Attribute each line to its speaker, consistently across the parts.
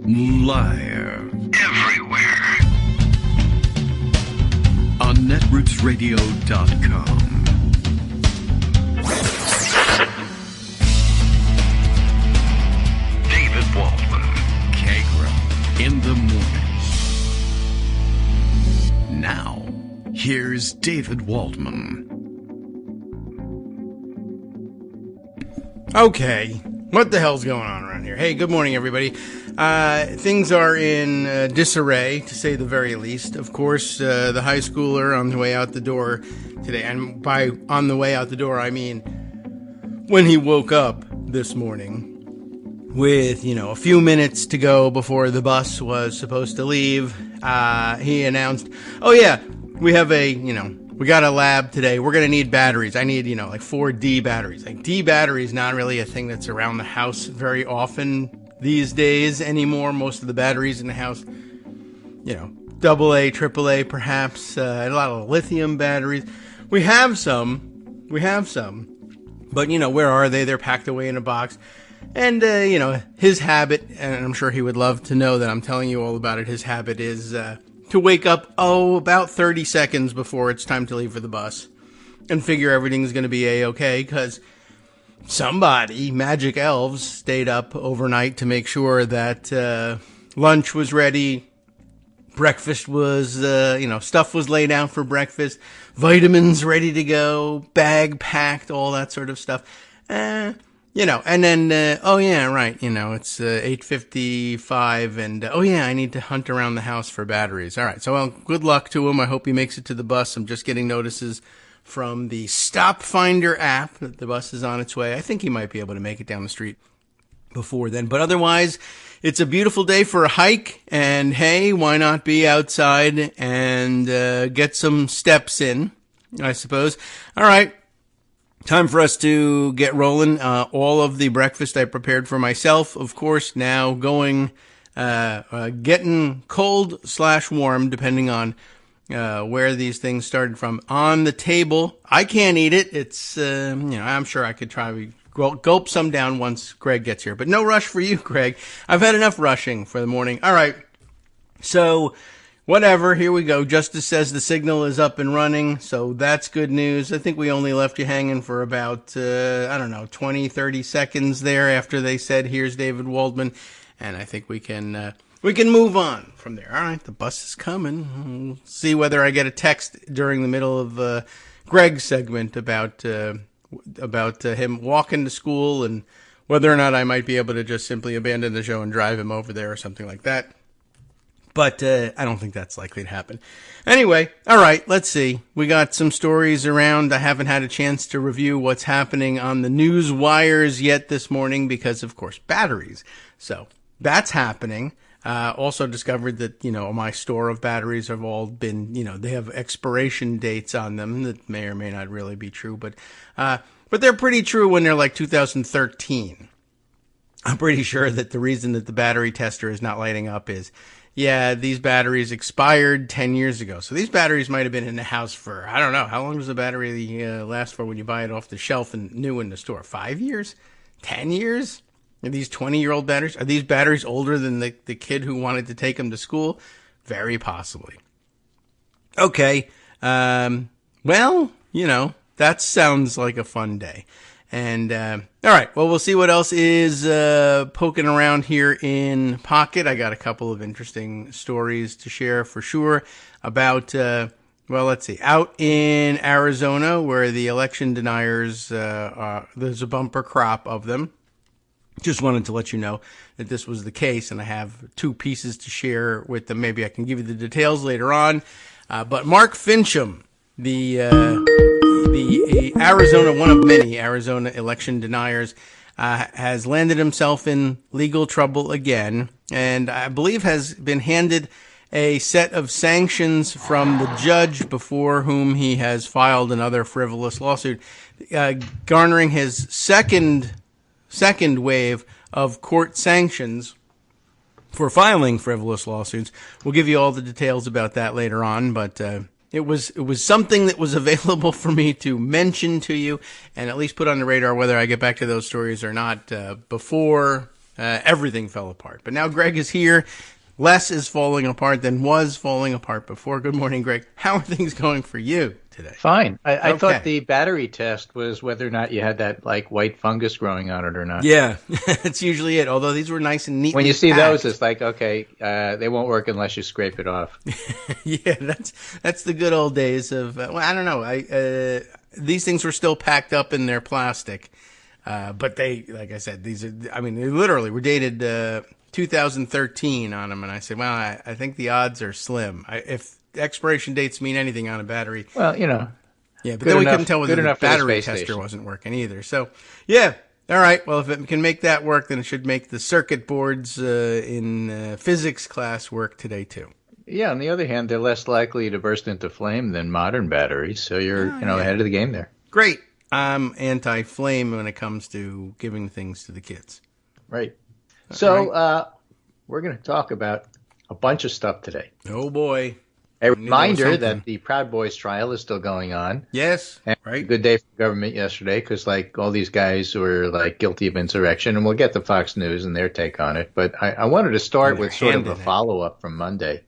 Speaker 1: Live. Everywhere. On netrootsradio.com. David Waldman. Kagro. In the morning. Now, here's David Waldman.
Speaker 2: Okay, what the hell's going on around here? Hey, good morning, everybody. Things are in disarray, to say the very least. Of course, the high schooler on the way out the door today, and by on the way out the door, I mean when he woke up this morning with, a few minutes to go before the bus was supposed to leave, he announced, oh yeah, we have we got a lab today. We're going to need batteries. I need, like 4 D batteries. Like D battery is not really a thing that's around the house very often these days anymore. Most of the batteries in the house, AA, AAA perhaps, a lot of lithium batteries. We have some, but where are they? They're packed away in a box. And, his habit, and I'm sure he would love to know that I'm telling you all about it. His habit is, to wake up, about 30 seconds before it's time to leave for the bus and figure everything's going to be A-okay, because somebody, magic elves, stayed up overnight to make sure that lunch was ready, breakfast was, stuff was laid out for breakfast, vitamins ready to go, bag packed, all that sort of stuff. And then, it's 8:55, and, I need to hunt around the house for batteries. All right, so, good luck to him. I hope he makes it to the bus. I'm just getting notices from the Stop Finder app that the bus is on its way. I think he might be able to make it down the street before then. But otherwise, it's a beautiful day for a hike, and hey, why not be outside and get some steps in, I suppose. All right. Time for us to get rolling. All of the breakfast I prepared for myself, of course, now going, getting cold/warm, depending on where these things started from, on the table. I can't eat it. It's, I'm sure I could try gulp some down once Greg gets here, but no rush for you, Greg. I've had enough rushing for the morning. All right. So, whatever, here we go. Justice says the signal is up and running, so that's good news. I think we only left you hanging for about, 20, 30 seconds there after they said, here's David Waldman, and I think we can move on from there. All right, the bus is coming. We'll see whether I get a text during the middle of Greg's segment about him walking to school and whether or not I might be able to just simply abandon the show and drive him over there or something like that. But I don't think that's likely to happen. Anyway, all right, let's see. We got some stories around. I haven't had a chance to review what's happening on the news wires yet this morning because, of course, batteries. So that's happening. Also discovered that, my store of batteries have all been, they have expiration dates on them that may or may not really be true. But they're pretty true when they're like 2013. I'm pretty sure that the reason that the battery tester is not lighting up is, these batteries expired 10 years ago. So these batteries might have been in the house for, I don't know, how long does the battery last for when you buy it off the shelf and new in the store? 5 years? 10 years? Are these 20-year-old batteries? Are these batteries older than the kid who wanted to take them to school? Very possibly. Okay. That sounds like a fun day. And, all right. Well, we'll see what else is, poking around here in Pocket. I got a couple of interesting stories to share for sure about, let's see, out in Arizona where the election deniers, there's a bumper crop of them. Just wanted to let you know that this was the case, and I have 2 pieces to share with them. Maybe I can give you the details later on. But Mark Fincham, the Arizona, one of many Arizona election deniers, has landed himself in legal trouble again, and I believe has been handed a set of sanctions from the judge before whom he has filed another frivolous lawsuit, garnering his second wave of court sanctions for filing frivolous lawsuits. We'll give you all the details about that later on, but it was something that was available for me to mention to you and at least put on the radar, whether I get back to those stories or not, before everything fell apart. But now Greg is here. Less is falling apart than was falling apart before. Good morning, Greg. How are things going for you today?
Speaker 3: Fine. I thought the battery test was whether or not you had that like white fungus growing on it or not.
Speaker 2: Yeah, that's usually it. Although these were nice and neat.
Speaker 3: When you see those, it's like, okay, they won't work unless you scrape it off.
Speaker 2: Yeah, that's the good old days of. Well, I don't know. These things were still packed up in their plastic, but they, like I said, these are. I mean, they literally were dated 2013 on them, and I said, well, I think the odds are slim. If expiration dates mean anything on a battery,
Speaker 3: well,
Speaker 2: yeah, but then we couldn't tell whether the battery tester wasn't working either. So, yeah, all right. Well, if it can make that work, then it should make the circuit boards in physics class work today too.
Speaker 3: Yeah. On the other hand, they're less likely to burst into flame than modern batteries, so you're ahead of the game there.
Speaker 2: Great. I'm anti-flame when it comes to giving things to the kids.
Speaker 3: Right. So we're going to talk about a bunch of stuff today.
Speaker 2: Oh, boy.
Speaker 3: A reminder that the Proud Boys trial is still going on.
Speaker 2: Yes,
Speaker 3: and
Speaker 2: right.
Speaker 3: Good day for the government yesterday because, like, all these guys were, like, guilty of insurrection, and we'll get to Fox News and their take on it. But I wanted to start with sort of a follow-up from Monday.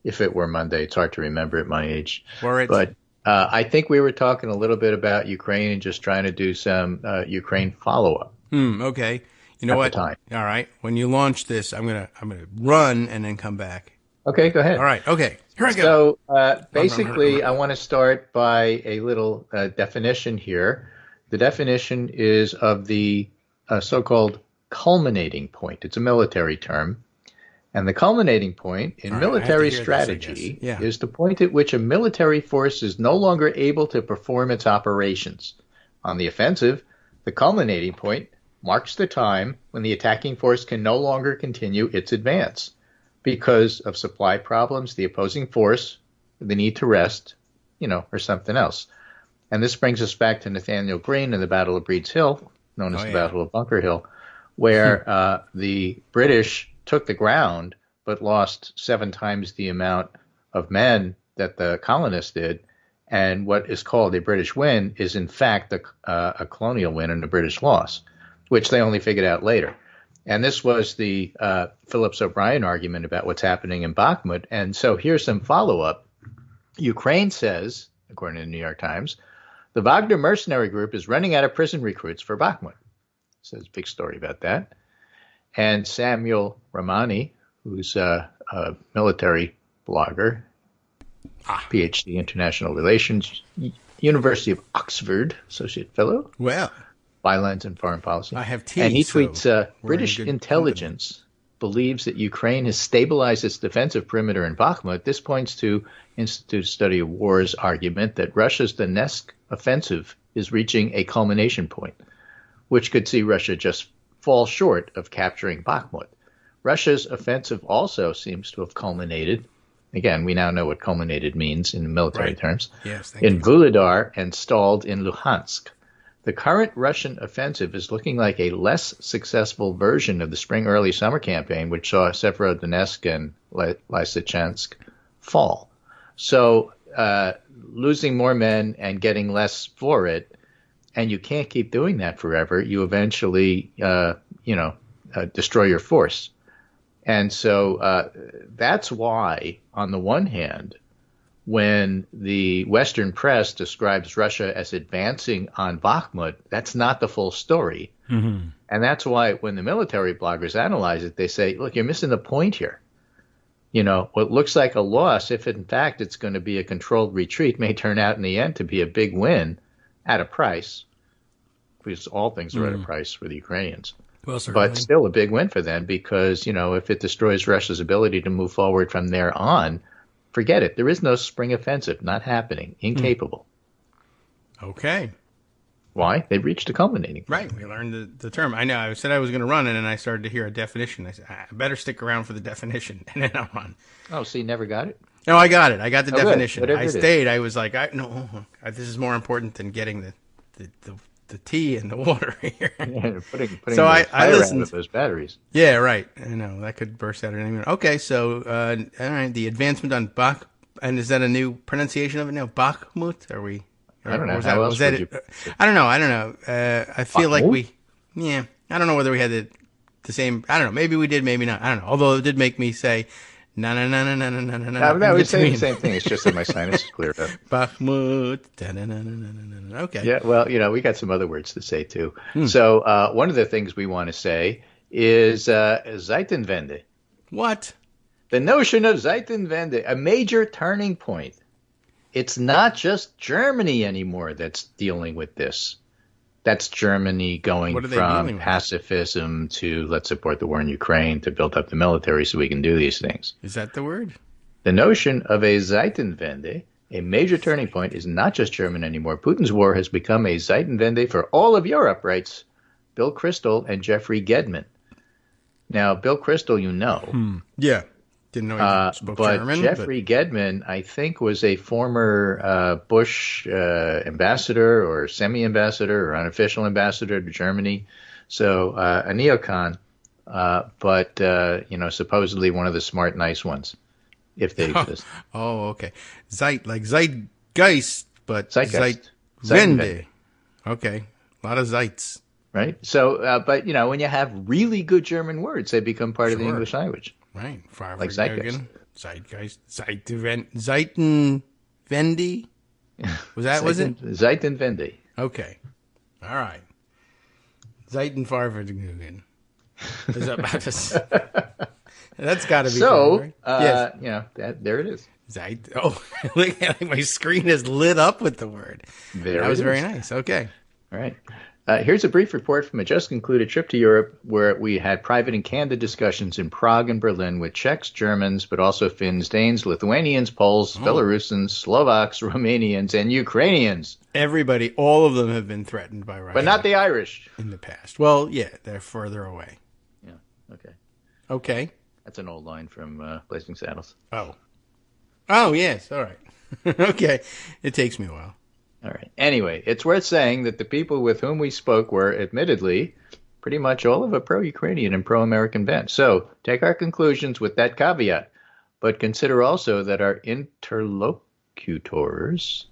Speaker 3: If it were Monday, it's hard to remember at my age. But I think we were talking a little bit about Ukraine and just trying to do some Ukraine follow-up.
Speaker 2: Okay. You know what? All right. When you launch this, I'm gonna run and then come back.
Speaker 3: Okay, go ahead.
Speaker 2: All right. Okay. Here I go.
Speaker 3: So basically, I want to start by a little definition here. The definition is of the so-called culminating point. It's a military term. And the culminating point in military strategy is the point at which a military force is no longer able to perform its operations. On the offensive, the culminating point marks the time when the attacking force can no longer continue its advance because of supply problems, the opposing force, the need to rest, or something else. And this brings us back to Nathaniel Greene and the Battle of Breed's Hill, known as the Battle of Bunker Hill, where the British took the ground but lost 7 times the amount of men that the colonists did. And what is called a British win is, in fact, a colonial win and a British loss, which they only figured out later. And this was the Phillips O'Brien argument about what's happening in Bakhmut. And so here's some follow-up. Ukraine says, according to the New York Times, the Wagner mercenary group is running out of prison recruits for Bakhmut. So there's a big story about that. And Samuel Ramani, who's a military blogger, PhD International Relations, University of Oxford, Associate Fellow.
Speaker 2: Well.
Speaker 3: Bylines and Foreign Policy.
Speaker 2: I have tea.
Speaker 3: And he tweets, British intelligence believes that Ukraine has stabilized its defensive perimeter in Bakhmut. This points to Institute of Study of War's argument that Russia's Donetsk offensive is reaching a culmination point, which could see Russia just fall short of capturing Bakhmut. Russia's offensive also seems to have culminated. Again, we now know what culminated means in military terms.
Speaker 2: Yes,
Speaker 3: in Vuhledar and stalled in Luhansk. The current Russian offensive is looking like a less successful version of the spring-early summer campaign, which saw Severodonetsk and Lysychansk fall. So losing more men and getting less for it, and you can't keep doing that forever. You eventually, destroy your force. And so that's why, on the one hand, when the Western press describes Russia as advancing on Bakhmut, that's not the full story. Mm-hmm. And that's why when the military bloggers analyze it, they say, look, you're missing the point here. What looks like a loss, if in fact it's going to be a controlled retreat, may turn out in the end to be a big win at a price, because all things are at a price for the Ukrainians.
Speaker 2: Well, certainly.
Speaker 3: But still a big win for them because, if it destroys Russia's ability to move forward from there on, forget it. There is no spring offensive. Not happening. Incapable.
Speaker 2: Okay.
Speaker 3: Why? They've reached a culminating point.
Speaker 2: Right. We learned the term. I know. I said I was going to run, and then I started to hear a definition. I said, I better stick around for the definition, and then I'll run.
Speaker 3: Oh, so you never got it?
Speaker 2: No, I got it. I got the definition.
Speaker 3: I
Speaker 2: stayed. I was like, this is more important than getting the tea and the water here.
Speaker 3: Yeah, putting
Speaker 2: so
Speaker 3: I
Speaker 2: listened
Speaker 3: out of those batteries.
Speaker 2: Yeah, right. I know that could burst out at any minute. Okay, so all right, the advancement on Bach, and is that a new pronunciation of it now? Bakhmut? Are we?
Speaker 3: I don't know. How else would you?
Speaker 2: I don't know. I feel like I don't know whether we had the same. I don't know. Maybe we did, maybe not. I don't know. Although it did make me say, no.
Speaker 3: No, we're saying the same thing. It's just that my sinus is cleared up.
Speaker 2: Bakhmut. Okay.
Speaker 3: Yeah, well, we got some other words to say, too. So one of the things we want to say is Zeitenwende.
Speaker 2: What?
Speaker 3: The notion of Zeitenwende, a major turning point. It's not just Germany anymore that's dealing with this. That's Germany going from pacifism to let's support the war in Ukraine to build up the military so we can do these things.
Speaker 2: Is that the word?
Speaker 3: The notion of a Zeitenwende, a major turning point, is not just German anymore. Putin's war has become a Zeitenwende for all of Europe, writes Bill Kristol and Jeffrey Gedman. Now, Bill Kristol,
Speaker 2: Yeah. Didn't know he spoke German.
Speaker 3: Jeffrey Gedman, I think, was a former Bush ambassador or semi-ambassador or unofficial ambassador to Germany. So a neocon, but supposedly one of the smart, nice ones, if they exist.
Speaker 2: Oh, okay. Like Zeitgeist, but
Speaker 3: Zeitwende.
Speaker 2: Okay. A lot of Zeits.
Speaker 3: Right. So, but when you have really good German words, they become part of the English language.
Speaker 2: Right.
Speaker 3: Like Zeitgeist.
Speaker 2: Zeitenwende? Was it?
Speaker 3: Zeitenwende.
Speaker 2: Okay. All right. Zeitenfarvergnügen. Is that about to That's got to be
Speaker 3: so,
Speaker 2: right? Yes.
Speaker 3: There it is.
Speaker 2: Look at my screen is lit up with the word. That was very nice. Okay.
Speaker 3: All right. Here's a brief report from a just-concluded trip to Europe where we had private and candid discussions in Prague and Berlin with Czechs, Germans, but also Finns, Danes, Lithuanians, Poles, Belarusians, Slovaks, Romanians, and Ukrainians.
Speaker 2: Everybody, all of them have been threatened by Russia.
Speaker 3: But not the Irish.
Speaker 2: In the past. Well, yeah, they're further away.
Speaker 3: Yeah, okay.
Speaker 2: Okay.
Speaker 3: That's an old line from Blazing Saddles.
Speaker 2: Oh, yes, all right. Okay, it takes me a while.
Speaker 3: All right. Anyway, it's worth saying that the people with whom we spoke were, admittedly, pretty much all of a pro-Ukrainian and pro-American bent. So take our conclusions with that caveat, but consider also that our interlocutors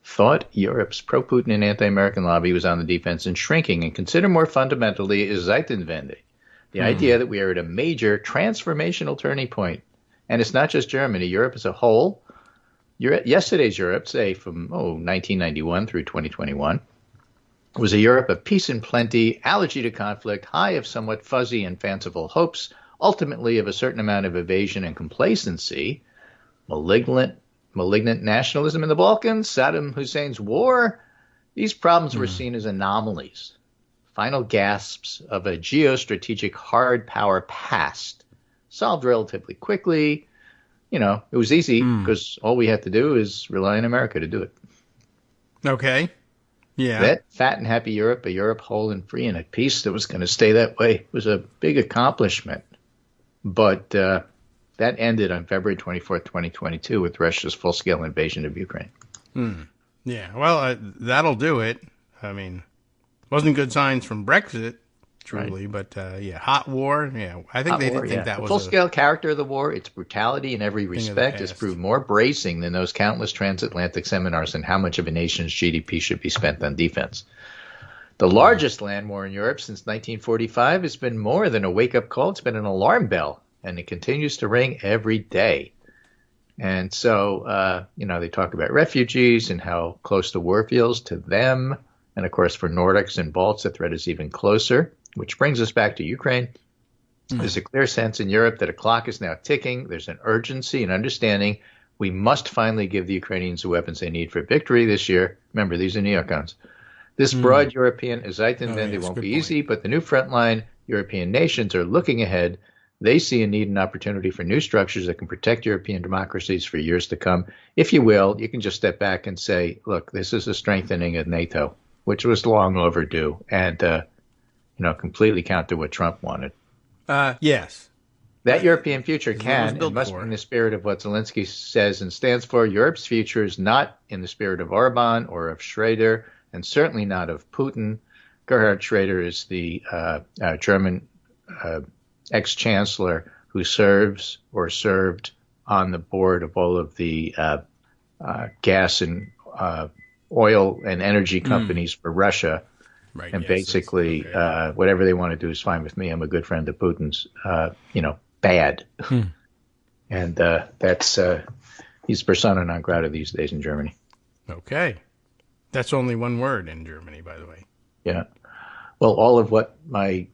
Speaker 3: thought Europe's pro-Putin and anti-American lobby was on the defense and shrinking, and consider more fundamentally is Zeitenwende, the idea that we are at a major transformational turning point. And it's not just Germany. Europe as a whole. Yesterday's Europe, say from 1991 through 2021, was a Europe of peace and plenty, allergy to conflict, high of somewhat fuzzy and fanciful hopes, ultimately of a certain amount of evasion and complacency, malignant nationalism in the Balkans, Saddam Hussein's war. These problems were seen as anomalies, final gasps of a geostrategic hard power past, solved relatively quickly. It was easy because all we had to do is rely on America to do it.
Speaker 2: Okay. Yeah.
Speaker 3: That fat and happy Europe, a Europe whole and free and at peace that was going to stay that way, was a big accomplishment. But that ended on February 24th, 2022 with Russia's full-scale invasion of Ukraine.
Speaker 2: Yeah. Well, that'll do it. I mean, wasn't good signs from Brexit. Truly, right. But hot war. Yeah, I think they didn't think that was
Speaker 3: the full-scale character of the war. Its brutality in every respect has proved more bracing than those countless transatlantic seminars on how much of a nation's GDP should be spent on defense. The largest land war in Europe since 1945 has been more than a wake-up call. It's been an alarm bell, and it continues to ring every day. And so, they talk about refugees and how close the war feels to them. And, of course, for Nordics and Balts, the threat is even closer. Which brings us back to Ukraine. There's a clear sense in Europe that a clock is now ticking. There's an urgency and understanding. We must finally give the Ukrainians the weapons they need for victory this year. Remember, these are neocons. This broad European Zeitenwende won't be easy, but the new frontline European nations are looking ahead. They see a need and opportunity for new structures that can protect European democracies for years to come. If you will, you can just step back and say, look, this is a strengthening of NATO, which was long overdue. And, completely counter what Trump wanted.
Speaker 2: Yes.
Speaker 3: That European future can and must be in the spirit of what Zelensky says and stands for. Europe's future is not in the spirit of Orban or of Schroeder, and certainly not of Putin. Gerhard Schroeder is the German ex-chancellor who serves or served on the board of all of the gas and oil and energy companies for Russia.
Speaker 2: Right.
Speaker 3: And
Speaker 2: yes,
Speaker 3: basically,
Speaker 2: okay.
Speaker 3: whatever they want to do is fine with me. I'm a good friend of Putin's, bad. And that's he's persona non grata these days in Germany.
Speaker 2: Okay. That's only one word in Germany, by the way.
Speaker 3: Yeah. Well, all of what my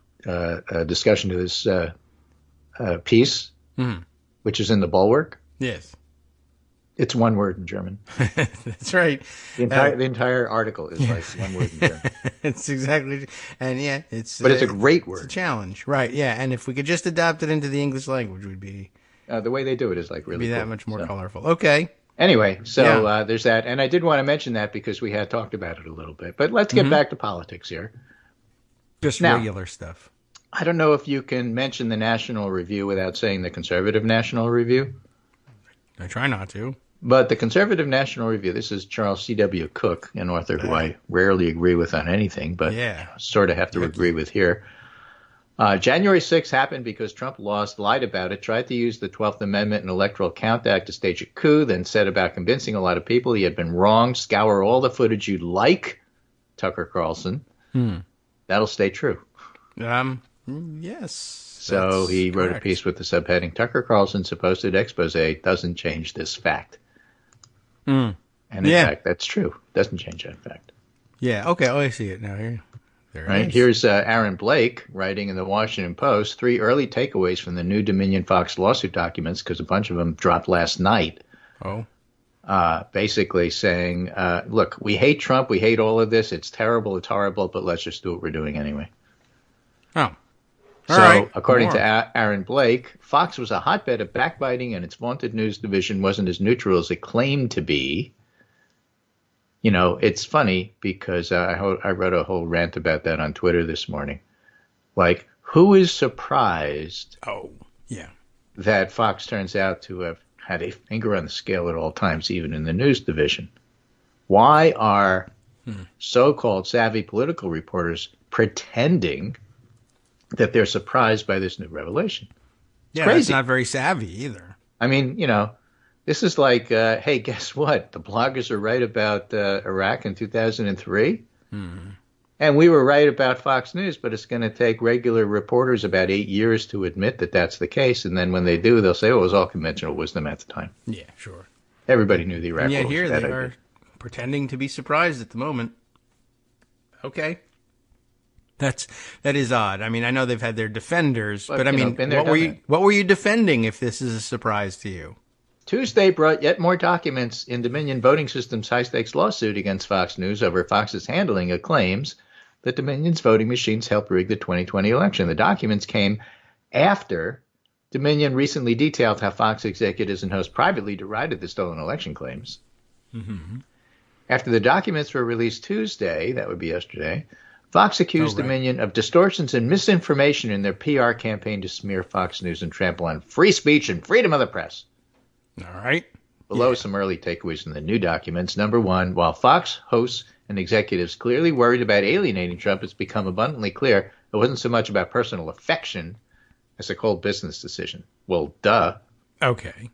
Speaker 3: discussion to this piece, which is in the Bulwark,
Speaker 2: Yes.
Speaker 3: it's one word in German.
Speaker 2: That's right.
Speaker 3: The entire article is like one word in German.
Speaker 2: It's exactly, and yeah, it's.
Speaker 3: But it's a great word.
Speaker 2: It's a challenge, right? Yeah, and if we could just adopt it into the English language, would be
Speaker 3: The way they do it is like really
Speaker 2: that
Speaker 3: cool.
Speaker 2: much more colorful. Okay.
Speaker 3: Anyway, so there's that, and I did want to mention that because we had talked about it a little bit. But let's get back to politics here.
Speaker 2: Just
Speaker 3: Now,
Speaker 2: regular stuff.
Speaker 3: I don't know if you can mention the National Review without saying the Conservative National Review.
Speaker 2: I try not to.
Speaker 3: But the Conservative National Review, this is Charles C.W. Cook, an author who I rarely agree with on anything, but sort of have to agree with here. January 6th happened because Trump lost, lied about it, tried to use the 12th Amendment and Electoral Count Act to stage a coup, then said about convincing a lot of people he had been wrong. Scour all the footage you'd like, Tucker Carlson. That'll stay true.
Speaker 2: Yes.
Speaker 3: So he wrote a piece with the subheading, Tucker Carlson's supposed expose doesn't change this fact. And in fact, that's true. Doesn't change that fact.
Speaker 2: Yeah. Okay. Oh, I see it now. Here. There it is.
Speaker 3: Here's Aaron Blake writing in the Washington Post, 3 early takeaways from the new Dominion Fox lawsuit documents, because a bunch of them dropped last night.
Speaker 2: Oh.
Speaker 3: Basically saying, look, we hate Trump. We hate all of this. It's terrible. It's horrible. But let's just do what we're doing anyway.
Speaker 2: Oh.
Speaker 3: According to Aaron Blake, Fox was a hotbed of backbiting, and its vaunted news division wasn't as neutral as it claimed to be. You know, it's funny because I wrote a whole rant about that on Twitter this morning. Like, who is surprised that Fox turns out to have had a finger on the scale at all times, even in the news division? Why are so-called savvy political reporters pretending that they're surprised by this new revelation? It's crazy.
Speaker 2: That's not very savvy either.
Speaker 3: I mean, this is like, hey, guess what? The bloggers are right about Iraq in 2003. And we were right about Fox News, but it's going to take regular reporters about 8 years to admit that that's the case. And then when they do, they'll say, oh, it was all conventional wisdom at the time.
Speaker 2: Yeah, sure.
Speaker 3: Everybody knew the Iraq war was
Speaker 2: here
Speaker 3: bad
Speaker 2: they
Speaker 3: idea.
Speaker 2: are pretending to be surprised at the moment. Okay. That is odd. I mean, I know they've had their defenders, but I mean, what were you defending if this is a surprise to you?
Speaker 3: Tuesday brought yet more documents in Dominion Voting Systems' high-stakes lawsuit against Fox News over Fox's handling of claims that Dominion's voting machines helped rig the 2020 election. The documents came after Dominion recently detailed how Fox executives and hosts privately derided the stolen election claims. After the documents were released Tuesday, that would be yesterday, Fox accused Dominion of distortions and misinformation in their PR campaign to smear Fox News and trample on free speech and freedom of the press.
Speaker 2: All right.
Speaker 3: Below some early takeaways from the new documents. Number one, while Fox hosts and executives clearly worried about alienating Trump, it's become abundantly clear it wasn't so much about personal affection as a cold business decision. Well, duh.
Speaker 2: Okay.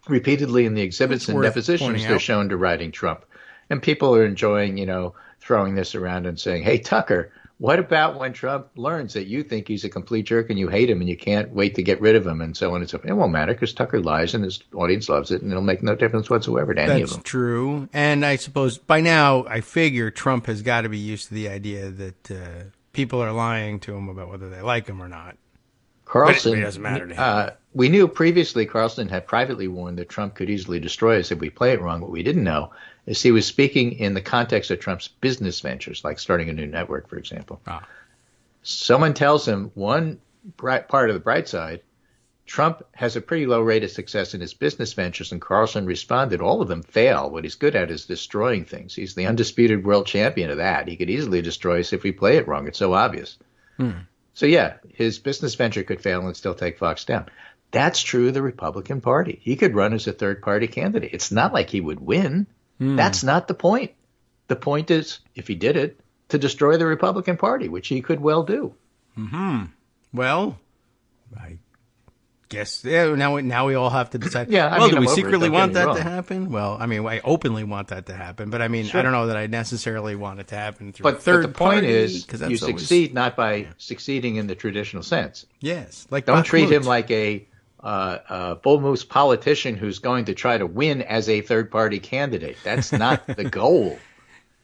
Speaker 3: Repeatedly in the exhibits and depositions, they're shown deriding Trump. And people are enjoying, throwing this around and saying, hey, Tucker, what about when Trump learns that you think he's a complete jerk and you hate him and you can't wait to get rid of him and so on and so forth? It won't matter because Tucker lies and his audience loves it and it'll make no difference whatsoever to any of them.
Speaker 2: That's true. And I suppose by now I figure Trump has got to be used to the idea that people are lying to him about whether they like him or not.
Speaker 3: Carlson,
Speaker 2: but it doesn't matter to him.
Speaker 3: We knew previously Carlson had privately warned that Trump could easily destroy us if we play it wrong. What we didn't know is he was speaking in the context of Trump's business ventures, like starting a new network, for example. Someone tells him one part of the bright side, Trump has a pretty low rate of success in his business ventures, and Carlson responded, all of them fail. What he's good at is destroying things. He's the undisputed world champion of that. He could easily destroy us if we play it wrong. It's so obvious. So, yeah, his business venture could fail and still take Fox down. That's true of the Republican Party. He could run as a third-party candidate. It's not like he would win. That's not the point. The point is, if he did it, to destroy the Republican Party, which he could well do.
Speaker 2: Well, guess now we all have to decide.
Speaker 3: Yeah, I
Speaker 2: well,
Speaker 3: mean,
Speaker 2: do we
Speaker 3: I'm over it,
Speaker 2: secretly
Speaker 3: don't get
Speaker 2: want
Speaker 3: me
Speaker 2: that
Speaker 3: wrong.
Speaker 2: to happen? Well, I mean, I openly want that to happen, but I mean,
Speaker 3: Sure.
Speaker 2: I don't know that I necessarily want it to happen through a
Speaker 3: But
Speaker 2: third
Speaker 3: the point
Speaker 2: party,
Speaker 3: is,
Speaker 2: 'cause
Speaker 3: you
Speaker 2: that's always-
Speaker 3: succeed not by succeeding in the traditional sense.
Speaker 2: Yes, like
Speaker 3: Don't treat him
Speaker 2: Bakhmut.
Speaker 3: like a bull moose politician who's going to try to win as a third party candidate. That's not the goal.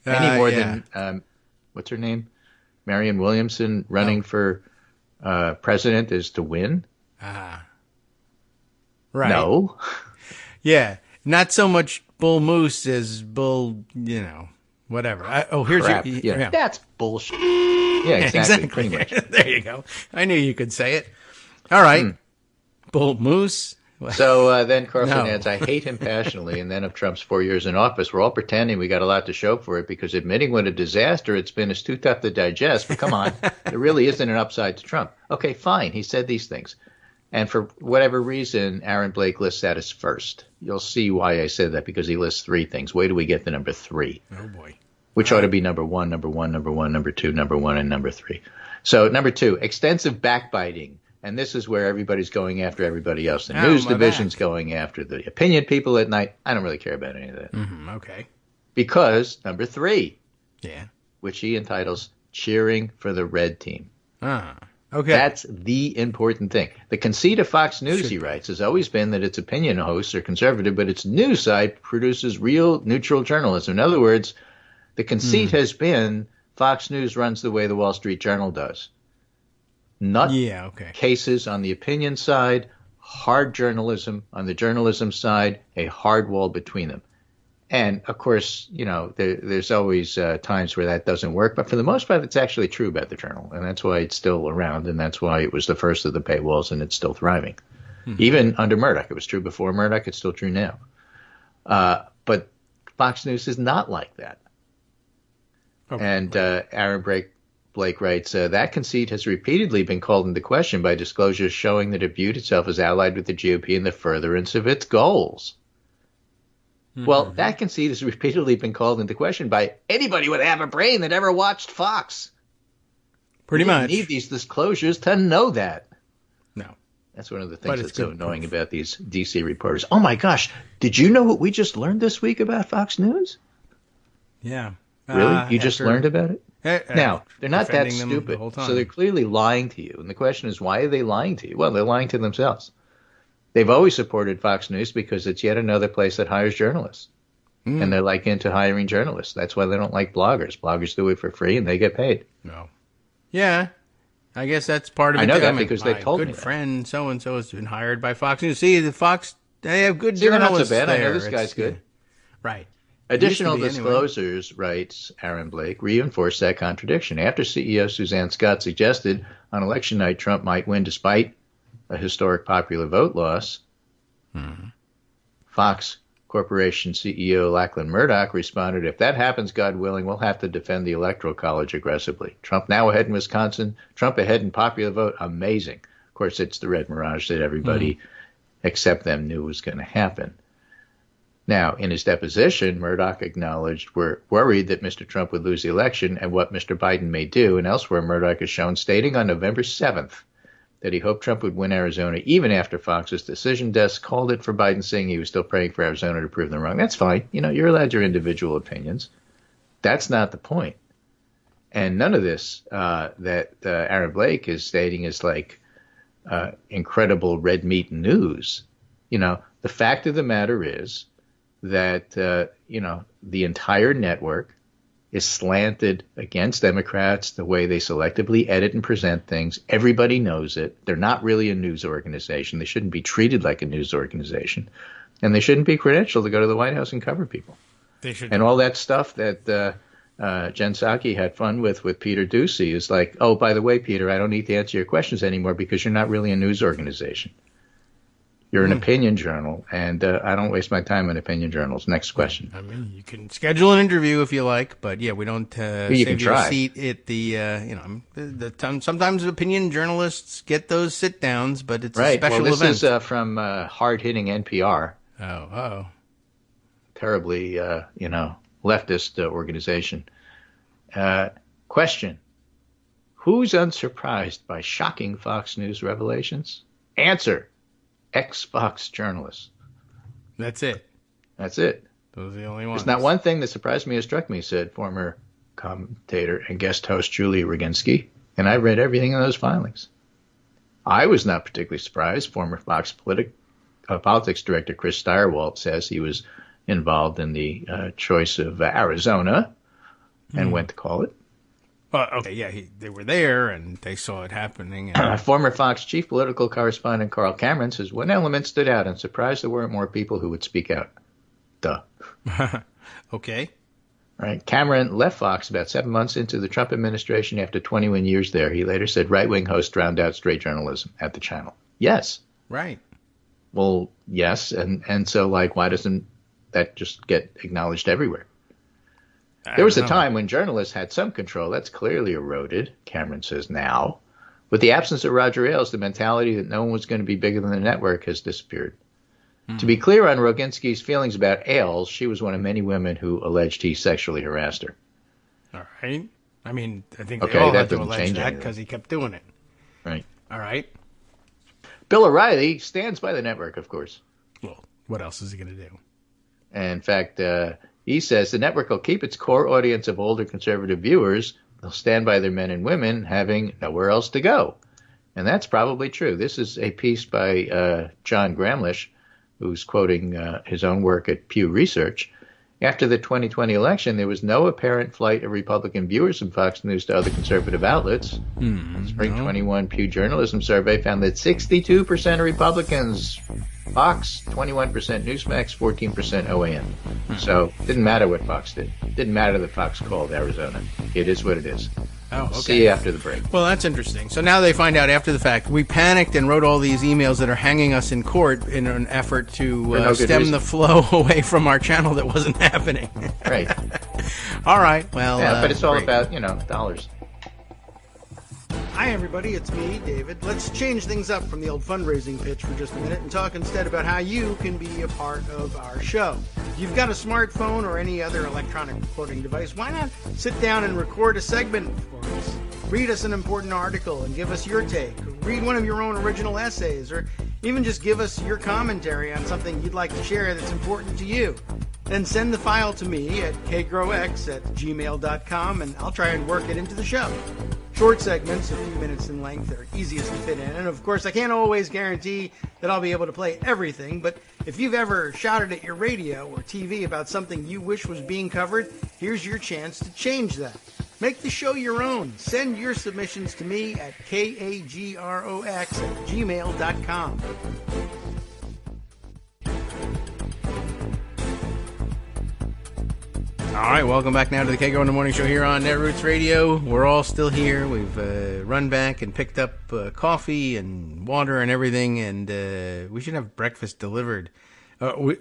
Speaker 3: Any more
Speaker 2: yeah.
Speaker 3: than what's her name, Marianne Williamson running for president is to win.
Speaker 2: Right.
Speaker 3: No.
Speaker 2: Yeah, not so much bull moose as bull, whatever. Here's
Speaker 3: Crap.
Speaker 2: your
Speaker 3: Yeah, that's bullshit. Yeah, exactly. Pretty much.
Speaker 2: There you go. I knew you could say it. All right. Bull moose.
Speaker 3: So then Carlson
Speaker 2: No.
Speaker 3: adds, I hate him passionately. And then of Trump's 4 years in office, we're all pretending we got a lot to show for it because admitting what a disaster it's been is too tough to digest. But come on, there really isn't an upside to Trump. Okay, fine. He said these things. And for whatever reason, Aaron Blake lists that as first. You'll see why I said that, because he lists three things. Wait till we get to number 3.
Speaker 2: Oh, boy.
Speaker 3: Which ought to be number 1, number 1, number 1, number 2, number 1, and number 3. So number 2, extensive backbiting. And this is where everybody's going after everybody else. The news division's going after the opinion people at night. I don't really care about any of that.
Speaker 2: Okay.
Speaker 3: Because number 3,
Speaker 2: Yeah.
Speaker 3: which he entitles Cheering for the Red Team.
Speaker 2: Okay.
Speaker 3: That's the important thing. The conceit of Fox News, he writes, has always been that its opinion hosts are conservative, but its news side produces real neutral journalism. In other words, the conceit has been Fox News runs the way the Wall Street Journal does. Nut cases on the opinion side, hard journalism on the journalism side, a hard wall between them. And, of course, there's always times where that doesn't work. But for the most part, it's actually true about the Journal. And that's why it's still around. And that's why it was the first of the paywalls, and it's still thriving. Even under Murdoch. It was true before Murdoch. It's still true now. But Fox News is not like that. Okay. And Aaron Blake writes, that conceit has repeatedly been called into question by disclosures showing that it viewed itself as allied with the GOP in the furtherance of its goals. Well, that conceit has repeatedly been called into question by anybody with half a brain that ever watched Fox.
Speaker 2: Pretty much.
Speaker 3: You need these disclosures to know that.
Speaker 2: No.
Speaker 3: That's one of the things that's so annoying about these DC reporters. Oh, my gosh. Did you know what we just learned this week about Fox News?
Speaker 2: Yeah.
Speaker 3: Really? You just learned about it? Now, they're not that stupid, so they're clearly lying to you. And the question is, why are they lying to you? Well, they're lying to themselves. They've always supported Fox News because it's yet another place that hires journalists. And they're into hiring journalists. That's why they don't like bloggers. Bloggers do it for free and they get paid.
Speaker 2: No. Yeah. I guess that's part of it.
Speaker 3: I know that because they told me that.
Speaker 2: My good friend so-and-so has been hired by Fox News. See, they have good
Speaker 3: they're
Speaker 2: journalists
Speaker 3: not so bad.
Speaker 2: there.
Speaker 3: I know this guy's good.
Speaker 2: Right.
Speaker 3: Additional disclosures, writes Aaron Blake, reinforce that contradiction. After CEO Suzanne Scott suggested on election night Trump might win despite a historic popular vote loss, Fox Corporation CEO Lachlan Murdoch responded, if that happens, God willing, we'll have to defend the Electoral College aggressively. Trump now ahead in Wisconsin. Trump ahead in popular vote. Amazing. Of course, it's the red mirage that everybody except them knew was going to happen. Now, in his deposition, Murdoch acknowledged we're worried that Mr. Trump would lose the election and what Mr. Biden may do. And elsewhere, Murdoch is shown stating on November 7th that he hoped Trump would win Arizona even after Fox's decision desk called it for Biden, saying he was still praying for Arizona to prove them wrong. That's fine. You're allowed your individual opinions. That's not the point. And none of this that Aaron Blake is stating is like incredible red meat news. The fact of the matter is that, the entire network is slanted against Democrats, the way they selectively edit and present things. Everybody knows it. They're not really a news organization. They shouldn't be treated like a news organization. And they shouldn't be credentialed to go to the White House and cover people.
Speaker 2: They should.
Speaker 3: And all that stuff that Jen Psaki had fun with Peter Doocy is like, oh, by the way, Peter, I don't need to answer your questions anymore because you're not really a news organization. You're an opinion journal, and I don't waste my time on opinion journals. Next question.
Speaker 2: I mean, you can schedule an interview if you like, but yeah, we don't save you a seat at the sometimes opinion journalists get those sit downs, but it's a special event.
Speaker 3: This is from hard-hitting NPR.
Speaker 2: Oh.
Speaker 3: Terribly, leftist organization. Question. Who's unsurprised by shocking Fox News revelations? Answer. ex-Fox journalists.
Speaker 2: That's it.
Speaker 3: That's it.
Speaker 2: Those are the only ones.
Speaker 3: There's not one thing that surprised me or struck me, said former commentator and guest host Julia Roginski, and I read everything in those filings. I was not particularly surprised. Former Fox politics director Chris Stirewalt says he was involved in the choice of Arizona and went to call it.
Speaker 2: Okay, yeah, they were there and they saw it happening. And...
Speaker 3: Former Fox chief political correspondent Carl Cameron says one element stood out and surprised there weren't more people who would speak out. Duh.
Speaker 2: Okay.
Speaker 3: Right. Cameron left Fox about 7 months into the Trump administration after 21 years there. He later said right-wing hosts drowned out straight journalism at the channel. Yes.
Speaker 2: Right.
Speaker 3: Well, yes. And so, like, why doesn't that just get acknowledged everywhere? There was a time when journalists had some control. That's clearly eroded, Cameron says now. With the absence of Roger Ailes, the mentality that no one was going to be bigger than the network has disappeared. To be clear on Roginski's feelings about Ailes, she was one of many women who alleged he sexually harassed her.
Speaker 2: All right. I mean, I think they all had to allege that because he kept doing it.
Speaker 3: Right.
Speaker 2: All right.
Speaker 3: Bill O'Reilly stands by the network, of course.
Speaker 2: Well, what else is he going to do?
Speaker 3: And in fact, he says the network will keep its core audience of older conservative viewers. They'll stand by their men and women having nowhere else to go. And that's probably true. This is a piece by John Gramlich, who's quoting his own work at Pew Research. After the 2020 election, there was no apparent flight of Republican viewers from Fox News to other conservative outlets. The Spring 21 Pew Journalism Survey found that 62% of Republicans, Fox, 21% Newsmax, 14% OAN. So it didn't matter what Fox did. It didn't matter that Fox called Arizona. It is what it is.
Speaker 2: Oh, okay.
Speaker 3: See you after the break.
Speaker 2: Well, that's interesting. So now they find out after the fact. We panicked and wrote all these emails that are hanging us in court in an effort to stem the flow away from our channel that wasn't happening.
Speaker 3: Right.
Speaker 2: All right. Well,
Speaker 3: yeah, but it's all
Speaker 2: great.
Speaker 3: about, dollars.
Speaker 2: Hi, everybody. It's me, David. Let's change things up from the old fundraising pitch for just a minute and talk instead about how you can be a part of our show. If you've got a smartphone or any other electronic recording device, why not sit down and record a segment for us? Read us an important article and give us your take. Read one of your own original essays, or even just give us your commentary on something you'd like to share that's important to you. Then send the file to me at kagrox@gmail.com, and I'll try and work it into the show. Short segments, a few minutes in length, are easiest to fit in. And of course, I can't always guarantee that I'll be able to play everything, but if you've ever shouted at your radio or TV about something you wish was being covered, here's your chance to change that. Make the show your own. Send your submissions to me at kagrox@gmail.com. All right, welcome back now to the Kagro in the Morning Show here on Netroots Radio. We're all still here. We've run back and picked up coffee and water and everything, and we should have breakfast delivered.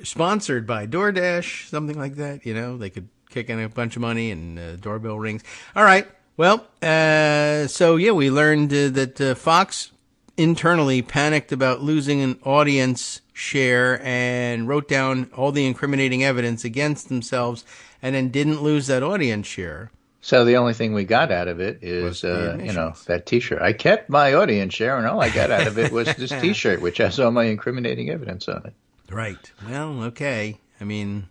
Speaker 2: Sponsored by DoorDash, something like that. They could kick in a bunch of money and doorbell rings. All right, well, so yeah, we learned that Fox internally panicked about losing an audience share and wrote down all the incriminating evidence against themselves, and then didn't lose that audience share.
Speaker 3: So the only thing we got out of it is, that T-shirt. I kept my audience share, and all I got out of it was this T-shirt, which has all my incriminating evidence on it.
Speaker 2: Right. Well, okay. I mean,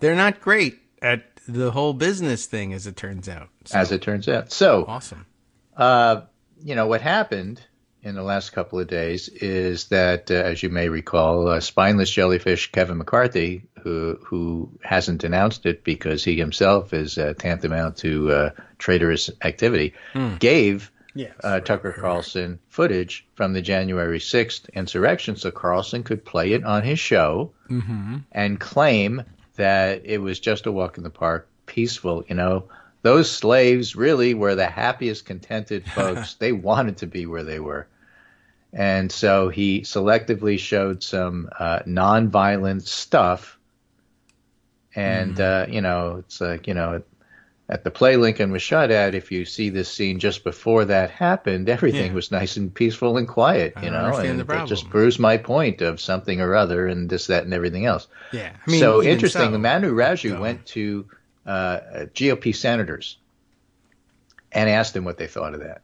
Speaker 2: they're not great at the whole business thing, as it turns out.
Speaker 3: As it turns out. So,
Speaker 2: awesome.
Speaker 3: What happened in the last couple of days is that, as you may recall, spineless jellyfish Kevin McCarthy, who hasn't announced it because he himself is tantamount to traitorous activity, gave Tucker Carlson footage from the January 6th insurrection so Carlson could play it on his show and claim that it was just a walk in the park, peaceful. Those slaves really were the happiest, contented folks. They wanted to be where they were. And so he selectively showed some nonviolent stuff. And, it's like, at the play Lincoln was shot at, if you see this scene just before that happened, everything was nice and peaceful and quiet, and it just proves my point of something or other and this, that, and everything else.
Speaker 2: Yeah.
Speaker 3: So interesting. Manu Raju went to GOP senators and asked them what they thought of that.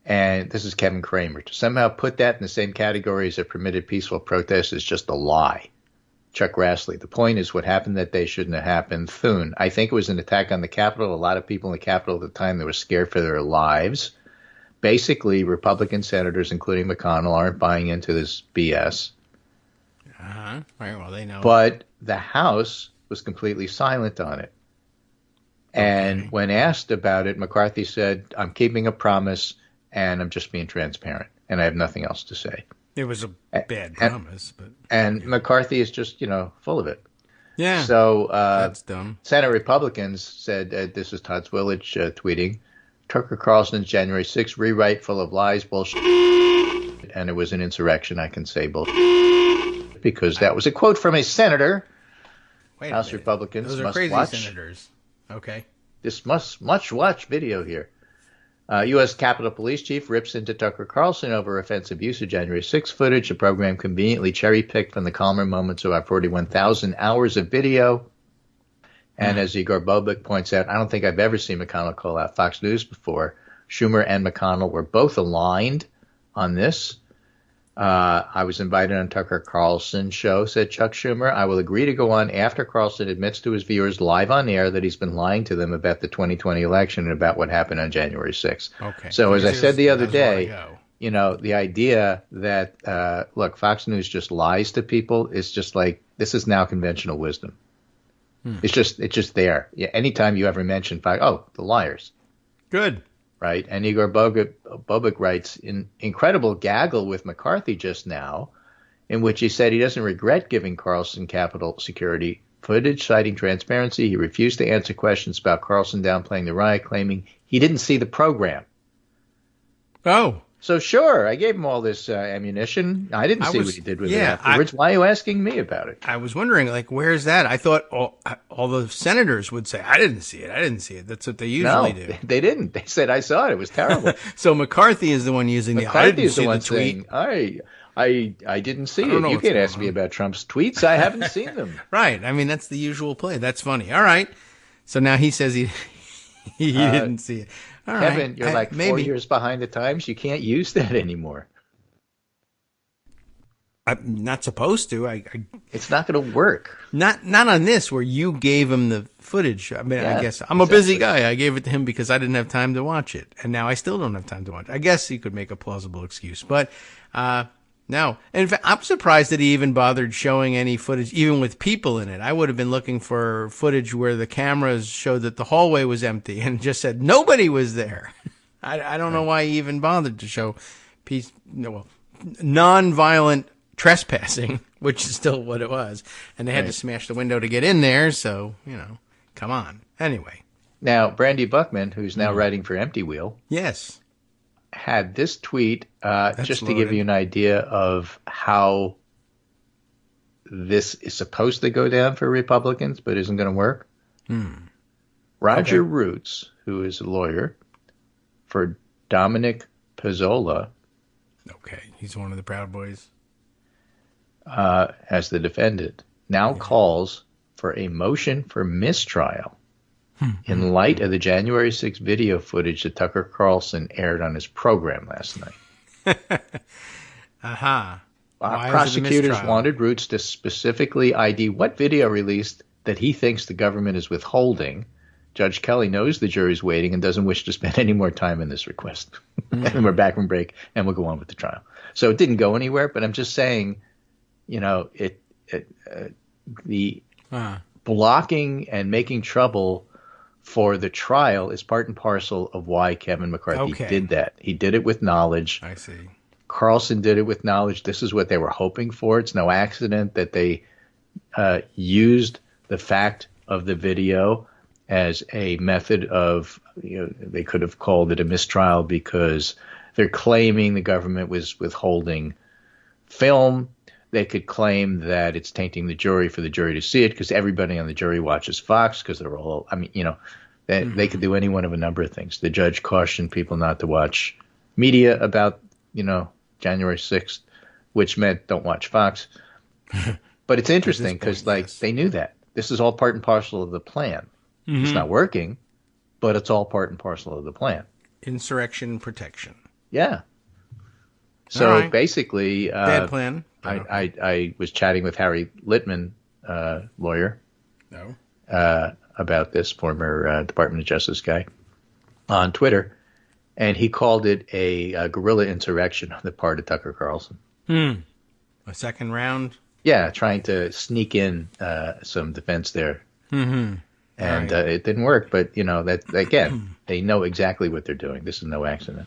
Speaker 3: and this is Kevin Kramer, to somehow put that in the same category as a permitted peaceful protest is just a lie. Chuck Grassley, the point is what happened that day shouldn't have happened. Thune, I think it was an attack on the Capitol. A lot of people in the Capitol at the time, they were scared for their lives. Basically, Republican senators, including McConnell, aren't buying into this BS.
Speaker 2: Uh-huh. Right, well, they know.
Speaker 3: But the House was completely silent on it. And when asked about it, McCarthy said, I'm keeping a promise and I'm just being transparent. And I have nothing else to say.
Speaker 2: It was a bad promise.
Speaker 3: And McCarthy is just, full of it.
Speaker 2: Yeah.
Speaker 3: So
Speaker 2: that's dumb.
Speaker 3: Senate Republicans said, this is Todd Swillage tweeting, Tucker Carlson's January 6th rewrite full of lies, bullshit, and it was an insurrection. I can say bullshit because that was a quote from a senator. House Republicans
Speaker 2: Those are
Speaker 3: must
Speaker 2: crazy
Speaker 3: watch.
Speaker 2: Senators. Okay.
Speaker 3: This must watch video here. U.S. Capitol Police Chief rips into Tucker Carlson over offensive use of January 6 footage. The program conveniently cherry-picked from the calmer moments of our 41,000 hours of video. And as Igor Bobek points out, I don't think I've ever seen McConnell call out Fox News before. Schumer and McConnell were both aligned on this. I was invited on Tucker Carlson's show, said Chuck Schumer. I will agree to go on after Carlson admits to his viewers live on air that he's been lying to them about the 2020 election and about what happened on January 6th.
Speaker 2: Okay.
Speaker 3: So as I said the other day, the idea that, look, Fox News just lies to people is just like, this is now conventional wisdom. It's just there. Yeah, anytime you ever mention Fox, the liars.
Speaker 2: Good.
Speaker 3: Right. And Igor Bobek writes in incredible gaggle with McCarthy just now, in which he said he doesn't regret giving Carlson Capitol security footage citing transparency. He refused to answer questions about Carlson downplaying the riot, claiming he didn't see the program.
Speaker 2: Oh.
Speaker 3: So sure, I gave him all this ammunition. I didn't see what he did with it afterwards. Why are you asking me about it?
Speaker 2: I was wondering, where's that? I thought all the senators would say, I didn't see it. That's what they usually do.
Speaker 3: They didn't. They said, I saw it. It was terrible.
Speaker 2: So McCarthy is the one using
Speaker 3: McCarthy is the one saying, I didn't see it. You can't ask me about Trump's tweets. I haven't seen them.
Speaker 2: Right. I mean, that's the usual play. That's funny. All right. So now he says he didn't see it. All
Speaker 3: Kevin,
Speaker 2: right.
Speaker 3: you're like 4 years behind the times. You can't use that anymore.
Speaker 2: I'm not supposed to.
Speaker 3: It's not going to work.
Speaker 2: Not on this, where you gave him the footage. I mean, I guess I'm a busy guy. I gave it to him because I didn't have time to watch it, and now I still don't have time to watch it. I guess you could make a plausible excuse, but no. And in fact, I'm surprised that he even bothered showing any footage, even with people in it. I would have been looking for footage where the cameras showed that the hallway was empty and just said nobody was there. I don't know why he even bothered to show non-violent trespassing, which is still what it was. And they had to smash the window to get in there, so, come on. Anyway.
Speaker 3: Now, Brandy Buckman, who's now writing for Empty Wheel.
Speaker 2: Yes.
Speaker 3: Had this tweet just to give you an idea of how this is supposed to go down for Republicans, but isn't going to work. Roger Roots, who is a lawyer for Dominic Pizzola.
Speaker 2: Okay, he's one of the Proud Boys.
Speaker 3: As the defendant, now calls for a motion for mistrial in light of the January 6th video footage that Tucker Carlson aired on his program last night. Prosecutors wanted Roots to specifically ID what video released that he thinks the government is withholding. Judge Kelly knows the jury's waiting and doesn't wish to spend any more time in this request. And we're back from break, and we'll go on with the trial. So it didn't go anywhere, but I'm just saying, the blocking and making trouble for the trial is part and parcel of why Kevin McCarthy did that. He did it with knowledge.
Speaker 2: I see.
Speaker 3: Carlson did it with knowledge. This is what they were hoping for. It's no accident that they used the fact of the video as a method of, they could have called it a mistrial because they're claiming the government was withholding film. They could claim that it's tainting the jury for the jury to see it because everybody on the jury watches Fox because they're all, they could do any one of a number of things. The judge cautioned people not to watch media about, January 6th, which meant don't watch Fox. But it's interesting because, they knew that. This is all part and parcel of the plan. It's not working, but it's all part and parcel of the plan.
Speaker 2: Insurrection protection.
Speaker 3: Yeah. So
Speaker 2: All right.
Speaker 3: basically,
Speaker 2: Bad plan.
Speaker 3: I was chatting with Harry Littman, lawyer,
Speaker 2: No.
Speaker 3: about this, former Department of Justice guy, on Twitter, and he called it a guerrilla insurrection on the part of Tucker Carlson.
Speaker 2: A second round?
Speaker 3: Yeah, trying to sneak in some defense there.
Speaker 2: Mm-hmm.
Speaker 3: And
Speaker 2: Right.
Speaker 3: it didn't work, but, that again, they know exactly what they're doing. This is no accident.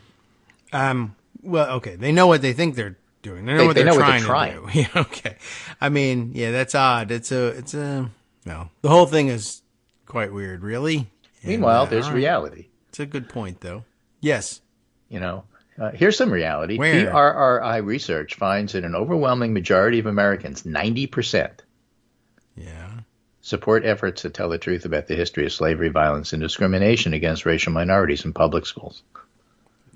Speaker 2: Well, okay. They know what they think they're doing. They know what they're trying to do. Yeah, okay. I mean, yeah, that's odd. No. The whole thing is quite weird, really.
Speaker 3: Meanwhile, there's
Speaker 2: all right.
Speaker 3: reality.
Speaker 2: It's a good point, though. Yes.
Speaker 3: Here's some reality.
Speaker 2: Where?
Speaker 3: PRRI research finds that an overwhelming majority of Americans, 90%,
Speaker 2: Yeah.
Speaker 3: support efforts to tell the truth about the history of slavery, violence, and discrimination against racial minorities in public schools.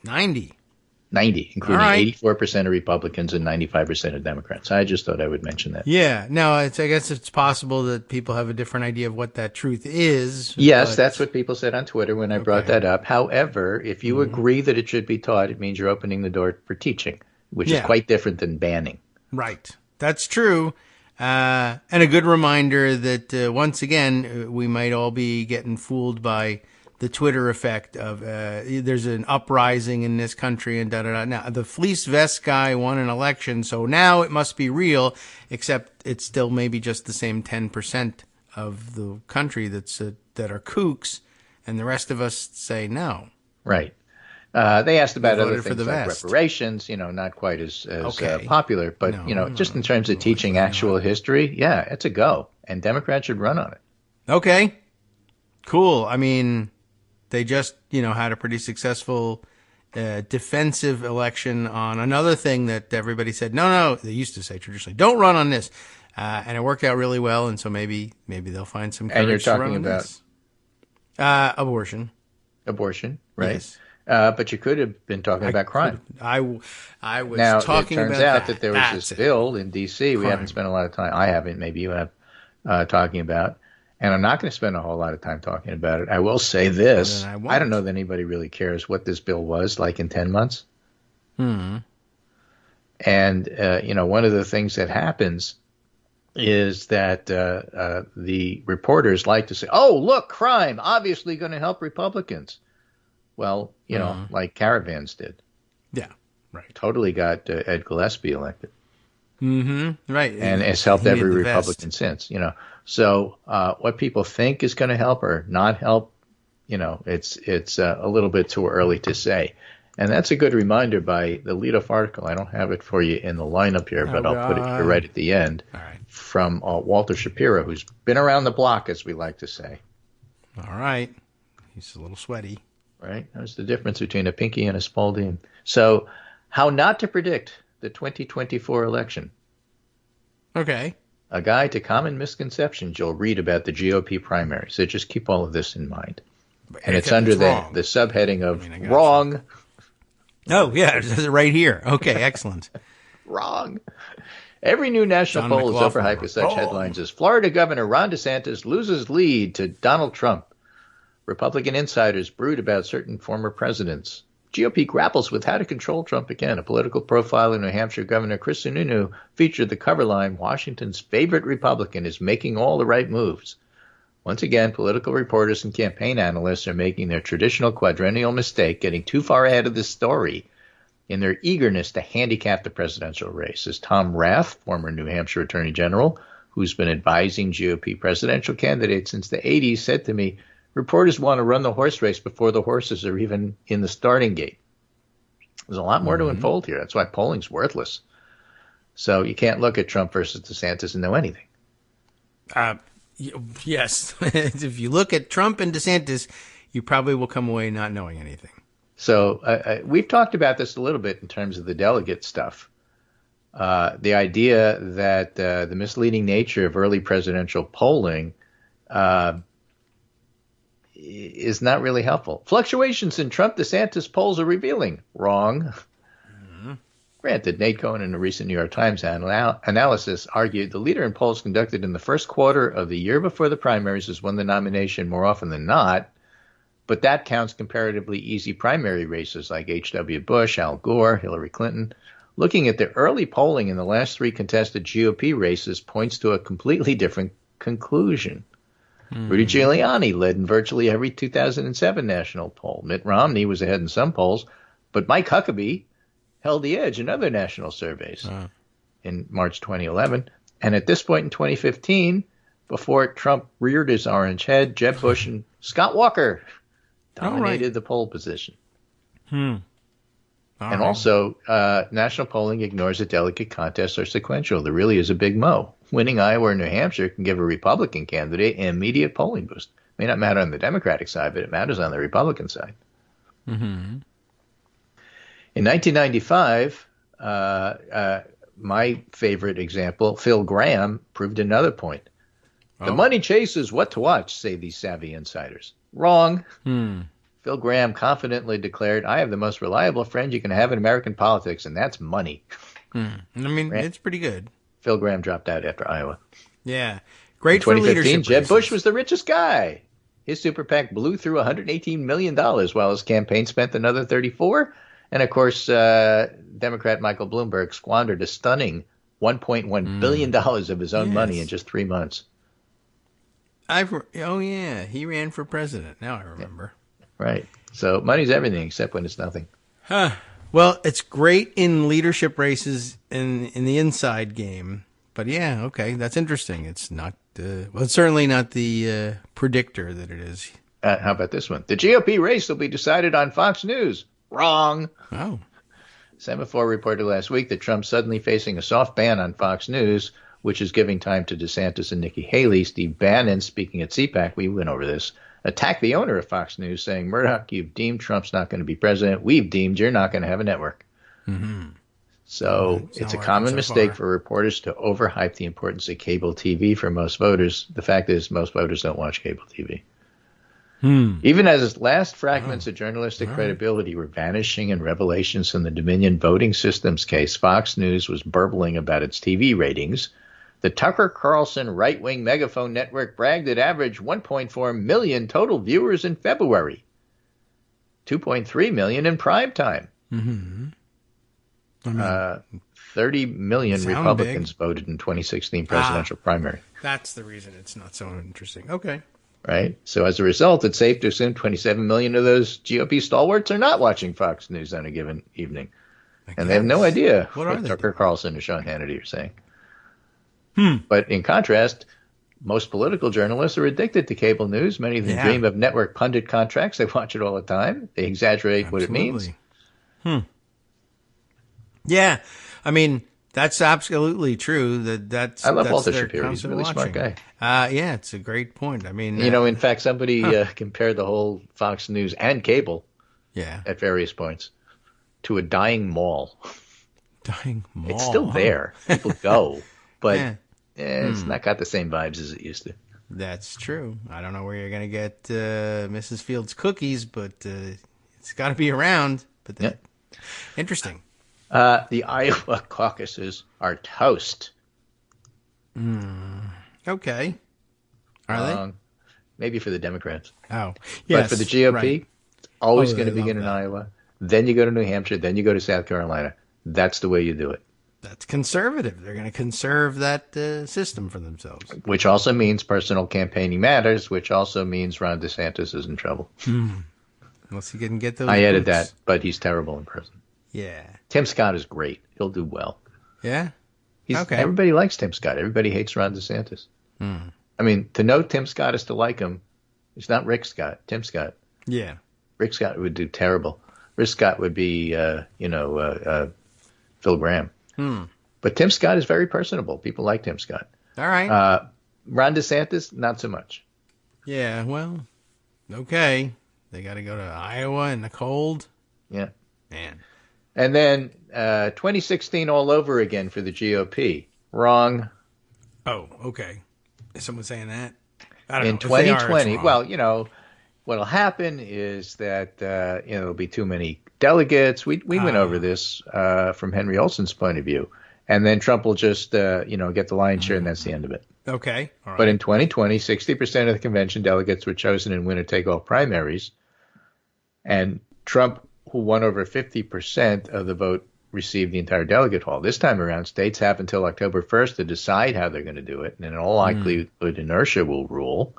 Speaker 2: 90,
Speaker 3: including
Speaker 2: All right.
Speaker 3: 84% of Republicans and 95% of Democrats. I just thought I would mention that.
Speaker 2: Yeah. No, I guess it's possible that people have a different idea of what that truth is.
Speaker 3: Yes,
Speaker 2: but-
Speaker 3: that's what people said on Twitter when I brought that up. However, if you agree that it should be taught, it means you're opening the door for teaching, which is quite different than banning.
Speaker 2: Right. That's true. And a good reminder that, once again, we might all be getting fooled by the Twitter effect of there's an uprising in this country and da-da-da. Now, the fleece vest guy won an election, so now it must be real, except it's still maybe just the same 10% of the country that are kooks, and the rest of us say no.
Speaker 3: Right. They asked about other
Speaker 2: voted for
Speaker 3: things
Speaker 2: the
Speaker 3: like
Speaker 2: vest.
Speaker 3: reparations, not quite as
Speaker 2: Okay.
Speaker 3: popular, but, just in terms of teaching actual history, yeah, it's a go. And Democrats should run on it.
Speaker 2: Okay. Cool. I mean, they just, had a pretty successful defensive election on another thing that everybody said, no, they used to say traditionally, don't run on this. And it worked out really well, and so maybe they'll find some courage
Speaker 3: And you're
Speaker 2: to run
Speaker 3: talking
Speaker 2: on
Speaker 3: about
Speaker 2: this. Abortion.
Speaker 3: Right?
Speaker 2: Yes.
Speaker 3: But you could have been talking about crime.
Speaker 2: I was
Speaker 3: Now,
Speaker 2: talking
Speaker 3: it turns
Speaker 2: about
Speaker 3: out that there was
Speaker 2: That's
Speaker 3: this
Speaker 2: it.
Speaker 3: bill in D.C. we
Speaker 2: Crime.
Speaker 3: haven't spent a lot of time. I haven't. Maybe you have talking about. And I'm not going to spend a whole lot of time talking about it. I will say this.
Speaker 2: Then I won't.
Speaker 3: I don't know that anybody really cares what this bill was like in 10 months. And, one of the things that happens is that the reporters like to say, oh, look, crime, obviously going to help Republicans. Well, like caravans did.
Speaker 2: Yeah, right.
Speaker 3: Totally got Ed Gillespie elected.
Speaker 2: Right.
Speaker 3: And it's helped
Speaker 2: He
Speaker 3: every
Speaker 2: needed the vest.
Speaker 3: Republican since, So what people think is going to help or not help, it's a little bit too early to say. And that's a good reminder by the lead-off article. I don't have it for you in the lineup here, but I'll put it here right at the end.
Speaker 2: All right.
Speaker 3: From Walter Shapiro, who's been around the block, as we like to say.
Speaker 2: All right. He's a little sweaty.
Speaker 3: Right? There's the difference between a Pinky and a Spalding. So, how not to predict the 2024 election.
Speaker 2: Okay.
Speaker 3: A guide to common misconceptions you'll read about the GOP primary. So just keep all of this in mind. And it's under the subheading of wrong.
Speaker 2: Oh, yeah. It says it right here. Okay, excellent.
Speaker 3: Wrong. Every new national
Speaker 2: John
Speaker 3: poll is
Speaker 2: McLaughlin.
Speaker 3: overhyped with such headlines as Florida Governor Ron DeSantis loses lead to Donald Trump. Republican insiders brood about certain former presidents. GOP grapples with how to control Trump again. A political profile in New Hampshire Governor Chris Sununu featured the cover line, Washington's favorite Republican is making all the right moves. Once again, political reporters and campaign analysts are making their traditional quadrennial mistake, getting too far ahead of the story in their eagerness to handicap the presidential race. As Tom Rath, former New Hampshire Attorney General, who's been advising GOP presidential candidates since the 80s, said to me, reporters want to run the horse race before the horses are even in the starting gate. There's a lot more to unfold here. That's why polling's worthless. So you can't look at Trump versus DeSantis and know anything.
Speaker 2: Yes. If you look at Trump and DeSantis, you probably will come away not knowing anything.
Speaker 3: So we've talked about this a little bit in terms of the delegate stuff. The idea that the misleading nature of early presidential polling is not really helpful. Fluctuations in Trump-DeSantis polls are revealing. Wrong. Granted, Nate Cohn in a recent New York Times analysis argued the leader in polls conducted in the first quarter of the year before the primaries has won the nomination more often than not. But that counts comparatively easy primary races like H.W. Bush, Al Gore, Hillary Clinton. Looking at the early polling in the last 3 contested GOP races points to a completely different conclusion. Rudy Giuliani led in virtually every 2007 national poll. Mitt Romney was ahead in some polls, but Mike Huckabee held the edge in other national surveys in March 2011. And at this point in 2015, before Trump reared his orange head, Jeb Bush and Scott Walker dominated the poll position. Also, national polling ignores that delegate contests are sequential. There really is a big mo. Winning Iowa or New Hampshire can give a Republican candidate an immediate polling boost. May not matter on the Democratic side, but it matters on the Republican side. In 1995, my favorite example, Phil Gramm, proved another point. The money chase is what to watch, say these savvy insiders. Wrong. Phil Gramm confidently declared, I have the most reliable friend you can have in American politics, and that's money.
Speaker 2: I mean, it's pretty good.
Speaker 3: Phil Gramm dropped out after Iowa.
Speaker 2: Yeah. Great for leadership. In 2015,
Speaker 3: Jeb Bush was the richest guy. His super PAC blew through $118 million, while his campaign spent another $34. And, of course, Democrat Michael Bloomberg squandered a stunning $1.1 billion of his own money in just 3 months.
Speaker 2: He ran for president. Now I remember.
Speaker 3: Right. So money's everything except when it's nothing.
Speaker 2: Well, it's great in leadership races in the inside game. But yeah, okay, that's interesting. It's not, it's certainly not the predictor that it is.
Speaker 3: How about this one? The GOP race will be decided on Fox News. Wrong.
Speaker 2: Oh.
Speaker 3: Semaphore reported last week that Trump's suddenly facing a soft ban on Fox News, which is giving time to DeSantis and Nikki Haley. Steve Bannon, speaking at CPAC, we went over this, attacked the owner of Fox News, saying, Murdoch, you've deemed Trump's not going to be president. We've deemed you're not going to have a network. So it's a common mistake for reporters to overhype the importance of cable TV for most voters. The fact is most voters don't watch cable TV. Even as its last fragments of journalistic credibility were vanishing in revelations from the Dominion voting systems case, Fox News was burbling about its TV ratings. The Tucker Carlson right-wing megaphone network bragged it averaged 1.4 million total viewers in February, 2.3 million in prime time. 30 million Republicans voted in 2016 presidential primary.
Speaker 2: That's the reason it's not so interesting. Okay.
Speaker 3: Right. So as a result, it's safe to assume 27 million of those GOP stalwarts are not watching Fox News on a given evening. And they have no idea what Tucker Carlson or Sean Hannity are saying. But in contrast, most political journalists are addicted to cable news. Many of them dream of network pundit contracts. They watch it all the time. They exaggerate what it means.
Speaker 2: Yeah. I mean, that's absolutely true. I
Speaker 3: love Walter Shapiro. He's a really smart guy.
Speaker 2: Yeah, it's a great point. I mean,
Speaker 3: in fact, somebody compared the whole Fox News and cable at various points to a dying mall.
Speaker 2: Dying mall.
Speaker 3: It's still there. People go, but it's not got the same vibes as it used to.
Speaker 2: That's true. I don't know where you're going to get Mrs. Fields cookies, but it's got to be around. But interesting.
Speaker 3: The Iowa caucuses are toast.
Speaker 2: Okay. Are they?
Speaker 3: Maybe for the Democrats.
Speaker 2: Oh, yes.
Speaker 3: But for the GOP, it's always going to begin in Iowa. Then you go to New Hampshire. Then you go to South Carolina. That's the way you do it.
Speaker 2: That's conservative. They're going to conserve that system for themselves.
Speaker 3: Which also means personal campaigning matters, which also means Ron DeSantis is in trouble.
Speaker 2: Unless he can get those
Speaker 3: I added that, but he's terrible in person.
Speaker 2: Yeah.
Speaker 3: Tim Scott is great. He'll do well.
Speaker 2: Yeah?
Speaker 3: Okay. Everybody likes Tim Scott. Everybody hates Ron DeSantis. I mean, to know Tim Scott is to like him. It's not Rick Scott. Tim Scott.
Speaker 2: Yeah.
Speaker 3: Rick Scott would do terrible. Rick Scott would be, Phil Gramm. But Tim Scott is very personable. People like Tim Scott.
Speaker 2: All right.
Speaker 3: Ron DeSantis, not so much.
Speaker 2: Yeah, well, okay. They got to go to Iowa in the cold.
Speaker 3: Yeah.
Speaker 2: Man.
Speaker 3: And then 2016 all over again for the GOP. Wrong.
Speaker 2: Oh, okay. Is someone saying that? I don't
Speaker 3: know. In 2020, what'll happen is that there'll be too many delegates. We went over this from Henry Olson's point of view. And then Trump will just, get the lion's share, and that's the end of it.
Speaker 2: Okay. All right.
Speaker 3: But in 2020, 60% of the convention delegates were chosen in winner-take-all primaries. And Trump, who won over 50% of the vote, received the entire delegate haul. This time around, states have until October 1st to decide how they're going to do it. And in all likelihood, inertia will rule.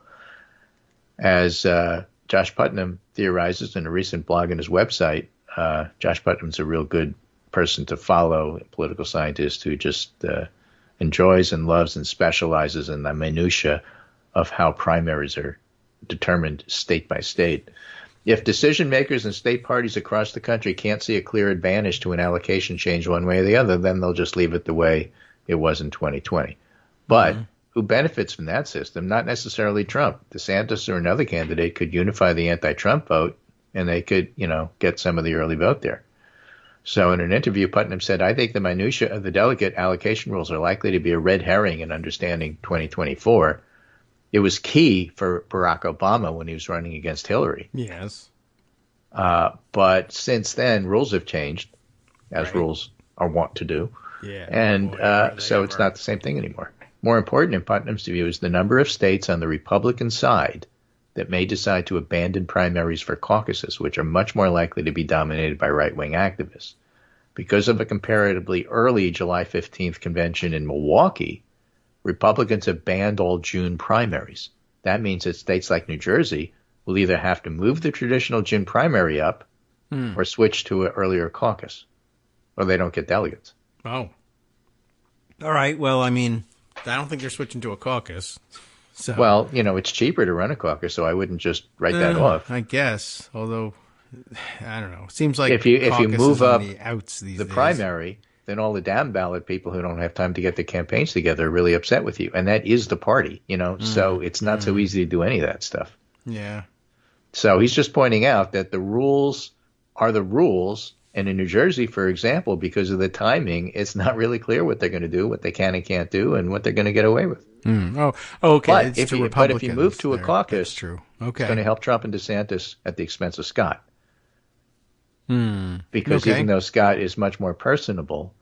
Speaker 3: As Josh Putnam theorizes in a recent blog on his website, Josh Putnam's a real good person to follow, a political scientist who just enjoys and loves and specializes in the minutia of how primaries are determined state by state. If decision makers and state parties across the country can't see a clear advantage to an allocation change one way or the other, then they'll just leave it the way it was in 2020. But who benefits from that system? Not necessarily Trump. DeSantis or another candidate could unify the anti-Trump vote, and they could, get some of the early vote there. So in an interview, Putnam said, I think the minutia of the delegate allocation rules are likely to be a red herring in understanding 2024. It was key for Barack Obama when he was running against Hillary.
Speaker 2: Yes.
Speaker 3: But since then, rules have changed, as rules are wont to do.
Speaker 2: Yeah.
Speaker 3: And so it's not the same thing anymore. More important in Putnam's view is the number of states on the Republican side that may decide to abandon primaries for caucuses, which are much more likely to be dominated by right-wing activists. Because of a comparatively early July 15th convention in Milwaukee, Republicans have banned all June primaries. That means that states like New Jersey will either have to move the traditional June primary up or switch to an earlier caucus, or they don't get delegates.
Speaker 2: Oh. All right. Well, I mean, I don't think they're switching to a caucus. So.
Speaker 3: Well, it's cheaper to run a caucus, so I wouldn't just write that off.
Speaker 2: I guess, although, I don't know. It seems like
Speaker 3: if you move up
Speaker 2: the outs these days.
Speaker 3: Primary, then all the down ballot people who don't have time to get their campaigns together are really upset with you. And that is the party, so it's not so easy to do any of that stuff.
Speaker 2: Yeah.
Speaker 3: So he's just pointing out that the rules are the rules. And in New Jersey, for example, because of the timing, it's not really clear what they're going to do, what they can and can't do, and what they're going to get away with.
Speaker 2: Oh, okay.
Speaker 3: But if you move to a caucus,
Speaker 2: that's true. Okay.
Speaker 3: It's going to help Trump and DeSantis at the expense of Scott. Because even though Scott is much more personable,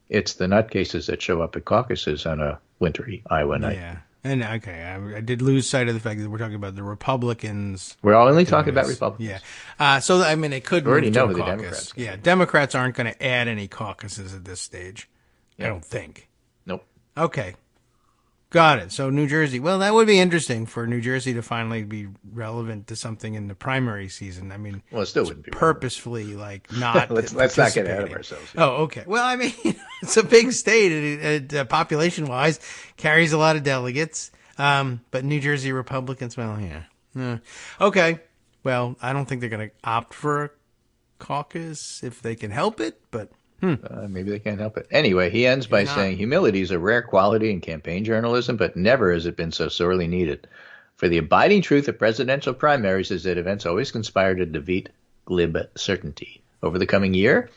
Speaker 3: it's the nutcases that show up at caucuses on a wintry Iowa night.
Speaker 2: Yeah. And, okay, I did lose sight of the fact that we're talking about the Republicans.
Speaker 3: We're only talking about Republicans.
Speaker 2: Yeah. So, I mean, it could
Speaker 3: we already
Speaker 2: move to
Speaker 3: know
Speaker 2: a
Speaker 3: who the
Speaker 2: caucus.
Speaker 3: Democrats are.
Speaker 2: Yeah, Democrats aren't going to add any caucuses at this stage. I don't think.
Speaker 3: Nope.
Speaker 2: Okay. Got it. So New Jersey. Well, that would be interesting for New Jersey to finally be relevant to something in the primary season. I mean,
Speaker 3: well, it still wouldn't be
Speaker 2: purposefully not.
Speaker 3: let's not get ahead of ourselves.
Speaker 2: Oh, okay. Well, I mean, it's a big state. Population-wise, carries a lot of delegates. But New Jersey Republicans, well, yeah. Okay. Well, I don't think they're going to opt for a caucus if they can help it, but.
Speaker 3: Maybe they can't help it. Anyway, he ends by saying, humility is a rare quality in campaign journalism, but never has it been so sorely needed. For the abiding truth of presidential primaries is that events always conspire to defeat glib certainty. Over the coming year,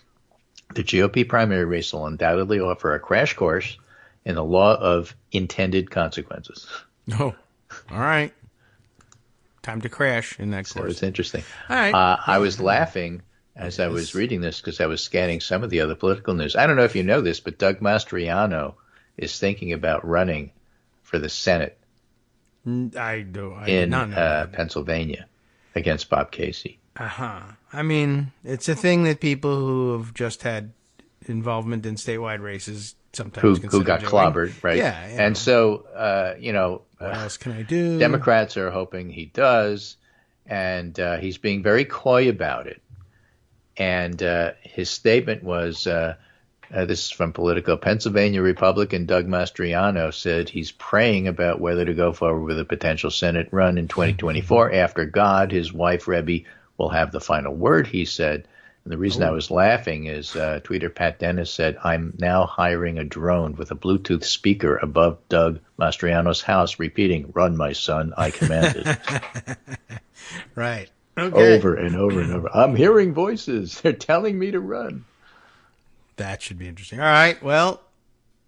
Speaker 3: the GOP primary race will undoubtedly offer a crash course in the law of intended consequences.
Speaker 2: Oh, all right. Time to crash in that course.
Speaker 3: So it's interesting.
Speaker 2: All right.
Speaker 3: I was laughing as I was reading this because I was scanning some of the other political news. I don't know if you know this, but Doug Mastriano is thinking about running for the Senate
Speaker 2: in
Speaker 3: Pennsylvania against Bob Casey.
Speaker 2: I mean, it's a thing that people who have just had involvement in statewide races sometimes
Speaker 3: who got clobbered, right?
Speaker 2: Yeah.
Speaker 3: And so,
Speaker 2: what else can I do?
Speaker 3: Democrats are hoping he does, and he's being very coy about it. And his statement was, this is from Politico, Pennsylvania Republican Doug Mastriano said he's praying about whether to go forward with a potential Senate run in 2024 after God, his wife, Rebbe, will have the final word, he said. And the reason I was laughing is tweeter Pat Dennis said, I'm now hiring a drone with a Bluetooth speaker above Doug Mastriano's house repeating, run, my son, I commanded.
Speaker 2: Right. Okay.
Speaker 3: Over and over and over. I'm hearing voices. They're telling me to run.
Speaker 2: That should be interesting. All right. Well,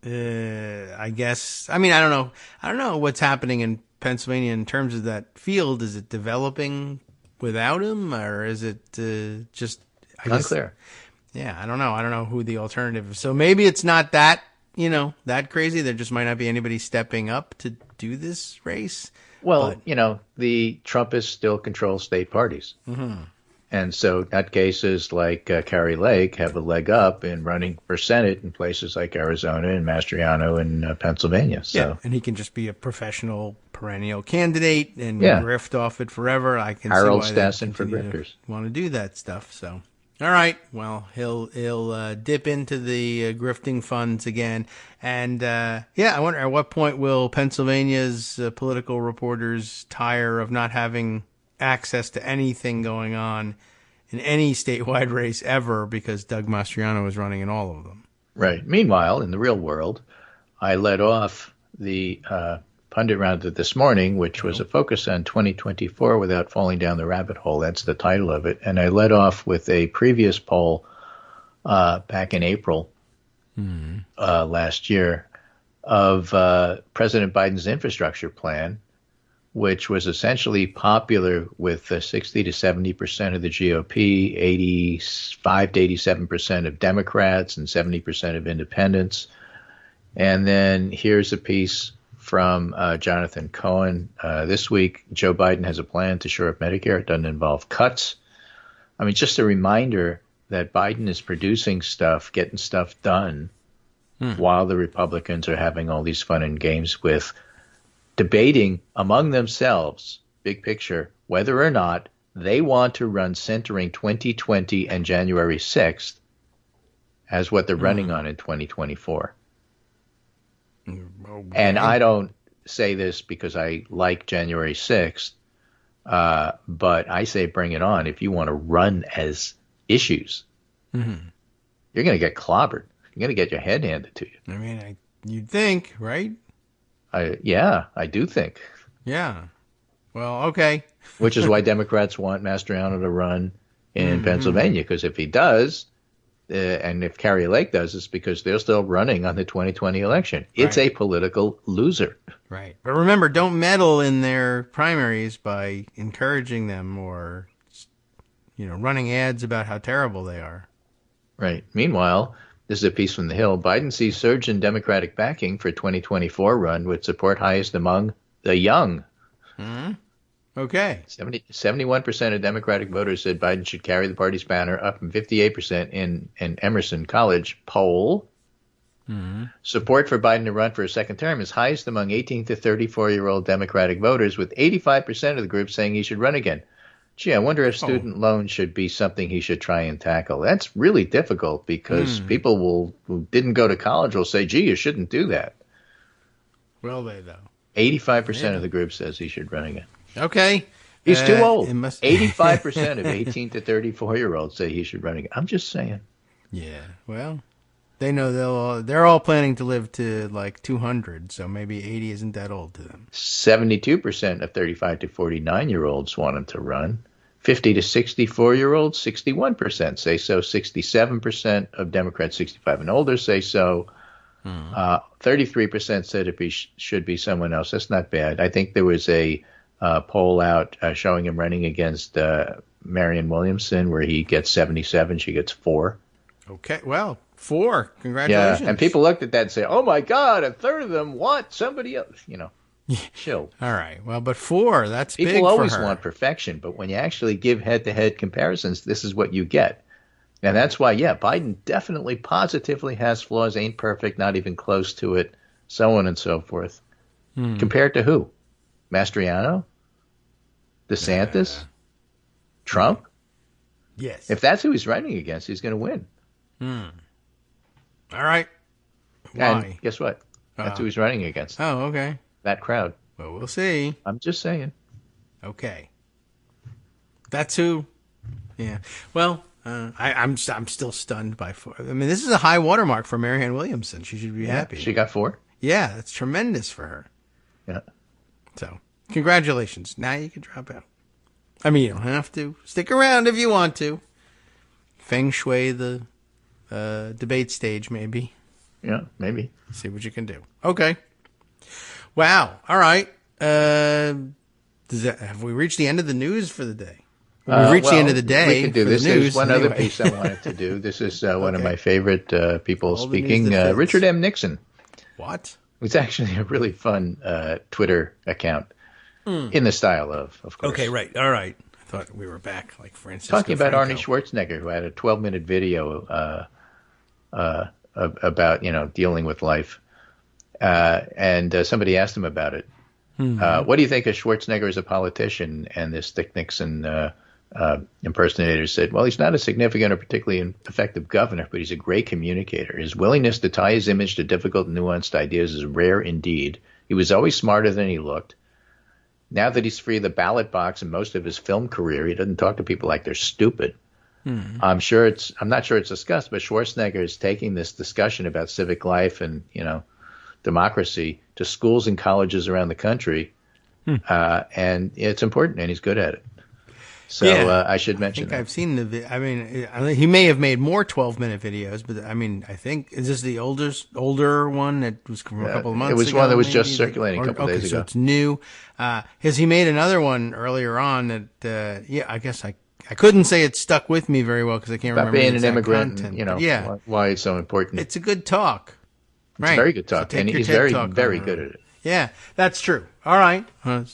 Speaker 2: I guess. I mean, I don't know. I don't know what's happening in Pennsylvania in terms of that field. Is it developing without him, or is it just
Speaker 3: unclear?
Speaker 2: Yeah, I don't know. I don't know who the alternative is. So maybe it's not that that crazy. There just might not be anybody stepping up to do this race.
Speaker 3: Well, the Trumpists still control state parties.
Speaker 2: Mm-hmm.
Speaker 3: And so nutcases like Kari Lake have a leg up in running for Senate in places like Arizona and Mastriano in Pennsylvania. So.
Speaker 2: Yeah, and he can just be a professional perennial candidate and
Speaker 3: Yeah.
Speaker 2: grift off it forever. I can
Speaker 3: Harold
Speaker 2: see why
Speaker 3: Stassen for grifters.
Speaker 2: Want to do that stuff. So, all right. Well, he'll dip into the grifting funds again. And I wonder at what point will Pennsylvania's political reporters tire of not having access to anything going on in any statewide race ever because Doug Mastriano is running in all of them.
Speaker 3: Right. Meanwhile, in the real world, I led off the pundit round this morning, which was a focus on 2024 without falling down the rabbit hole. That's the title of it. And I led off with a previous poll back in April last year of President Biden's infrastructure plan, which was essentially popular with 60 to 70% of the GOP, 85 to 87% of Democrats, and 70% of independents. And then here's a piece from Jonathan Cohen. This week, Joe Biden has a plan to shore up Medicare. It doesn't involve cuts. I mean, just a reminder that Biden is producing stuff, getting stuff done, while the Republicans are having all these fun and games with debating among themselves, big picture, whether or not they want to run centering 2020 and January 6th as what they're running on in 2024. And I don't say this because I like January 6th, but I say bring it on if you want to run as issues. You're going to get clobbered. You're going to get your head handed to you.
Speaker 2: I mean, you'd think, right?
Speaker 3: I do think.
Speaker 2: Yeah. Well, okay.
Speaker 3: Which is why Democrats want Mastriano to run in Pennsylvania, because if he does, and if Kari Lake does, it's because they're still running on the 2020 election. It's a political loser.
Speaker 2: Right. But remember, don't meddle in their primaries by encouraging them or, running ads about how terrible they are.
Speaker 3: Right. Meanwhile, this is a piece from The Hill. Biden sees surge in Democratic backing for 2024 run with support highest among the young.
Speaker 2: Okay.
Speaker 3: 71% of Democratic voters said Biden should carry the party's banner, up from 58% in an Emerson College poll. Support for Biden to run for a second term is highest among 18 to 34-year-old Democratic voters, with 85% of the group saying he should run again. Gee, I wonder if student loans should be something he should try and tackle. That's really difficult because people who didn't go to college will say, gee, you shouldn't do that.
Speaker 2: Will they, though?
Speaker 3: 85% of the group says he should run again.
Speaker 2: Okay.
Speaker 3: He's too old. 85% of 18 to 34-year-olds say he should run again. I'm just saying.
Speaker 2: Yeah, well, they know they're all planning to live to like 200, so maybe 80 isn't that old to them.
Speaker 3: 72% of 35 to 49-year-olds want him to run. 50 to 64-year-olds, 61% say so. 67% of Democrats 65 and older say so. 33% said it should be someone else. That's not bad. I think there was a poll out showing him running against Marianne Williamson where he gets 77, she gets 4.
Speaker 2: Okay, well, 4. Congratulations.
Speaker 3: Yeah, and people looked at that and say, oh, my God, a third of them want somebody else. Chill.
Speaker 2: All right. Well, but 4, that's
Speaker 3: people
Speaker 2: big for her.
Speaker 3: People always want perfection, but when you actually give head-to-head comparisons, this is what you get. And that's why, Biden definitely positively has flaws, ain't perfect, not even close to it, so on and so forth. Compared to who? Mastriano? DeSantis? Trump?
Speaker 2: Yes.
Speaker 3: If that's who he's running against, he's going to win.
Speaker 2: All right. Why?
Speaker 3: And guess what? That's who he's running against.
Speaker 2: Oh, okay.
Speaker 3: That crowd.
Speaker 2: Well, we'll see.
Speaker 3: I'm just saying.
Speaker 2: Okay. That's who. Yeah. Well, I'm still stunned by 4. I mean, this is a high watermark for Marianne Williamson. She should be happy.
Speaker 3: She got 4.
Speaker 2: Yeah, that's tremendous for her.
Speaker 3: Yeah.
Speaker 2: So, congratulations. Now you can drop out. I mean, you don't have to. Stick around if you want to. Feng shui the debate stage, maybe.
Speaker 3: Yeah, maybe.
Speaker 2: See what you can do. Okay. Wow. All right. Have we reached the end of the news for the day? We've reached the end of the day.
Speaker 3: We can do this.
Speaker 2: News.
Speaker 3: There's one other piece I wanted to do. This is one of my favorite people speaking. Richard M. Nixon.
Speaker 2: What?
Speaker 3: It's actually a really fun Twitter account in the style of course.
Speaker 2: Okay, right. All right. I thought we were back, like Francisco
Speaker 3: Talking about
Speaker 2: Franco.
Speaker 3: Arnie Schwarzenegger, who had a 12-minute video about dealing with life, and somebody asked him about it. What do you think of Schwarzenegger as a politician? And this Dick Nixon impersonator said, well, he's not a significant or particularly effective governor, but he's a great communicator. His willingness to tie his image to difficult, nuanced ideas is rare indeed. He was always smarter than he looked. Now that he's free of the ballot box and most of his film career, he doesn't talk to people like they're stupid. I'm not sure it's discussed, but Schwarzenegger is taking this discussion about civic life and, democracy to schools and colleges around the country. And it's important, and he's good at it. So I should mention that.
Speaker 2: I've seen he may have made more 12-minute videos, but I think, is this the older one that was from a couple of months ago?
Speaker 3: It was one that was just circulating a couple days ago.
Speaker 2: So it's new. Has he made another one earlier on that, I guess I couldn't say it stuck with me very well because I can't remember
Speaker 3: being
Speaker 2: the
Speaker 3: an immigrant
Speaker 2: content,
Speaker 3: and, why it's so important.
Speaker 2: It's a good talk.
Speaker 3: It's a very good talk, and he's very, very good at it.
Speaker 2: Yeah, that's true. All right.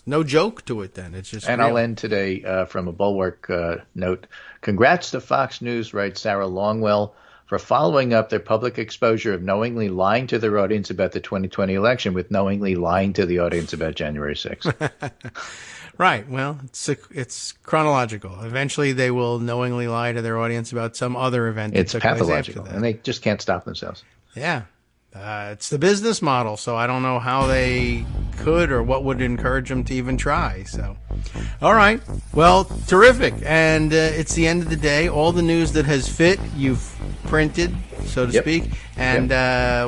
Speaker 2: No joke to it then. It's just
Speaker 3: And
Speaker 2: real.
Speaker 3: I'll end today from a Bulwark note. Congrats to Fox News, writes Sarah Longwell, for following up their public exposure of knowingly lying to their audience about the 2020 election with knowingly lying to the audience about January 6th.
Speaker 2: Right. Well, it's chronological. Eventually, they will knowingly lie to their audience about some other event.
Speaker 3: It's
Speaker 2: that took place
Speaker 3: pathological,
Speaker 2: after that.
Speaker 3: and they just can't stop themselves.
Speaker 2: Yeah. It's the business model, so I don't know how they could or what would encourage them to even try. So, all right. Well, terrific. And it's the end of the day. All the news that has fit, you've printed, so to speak. And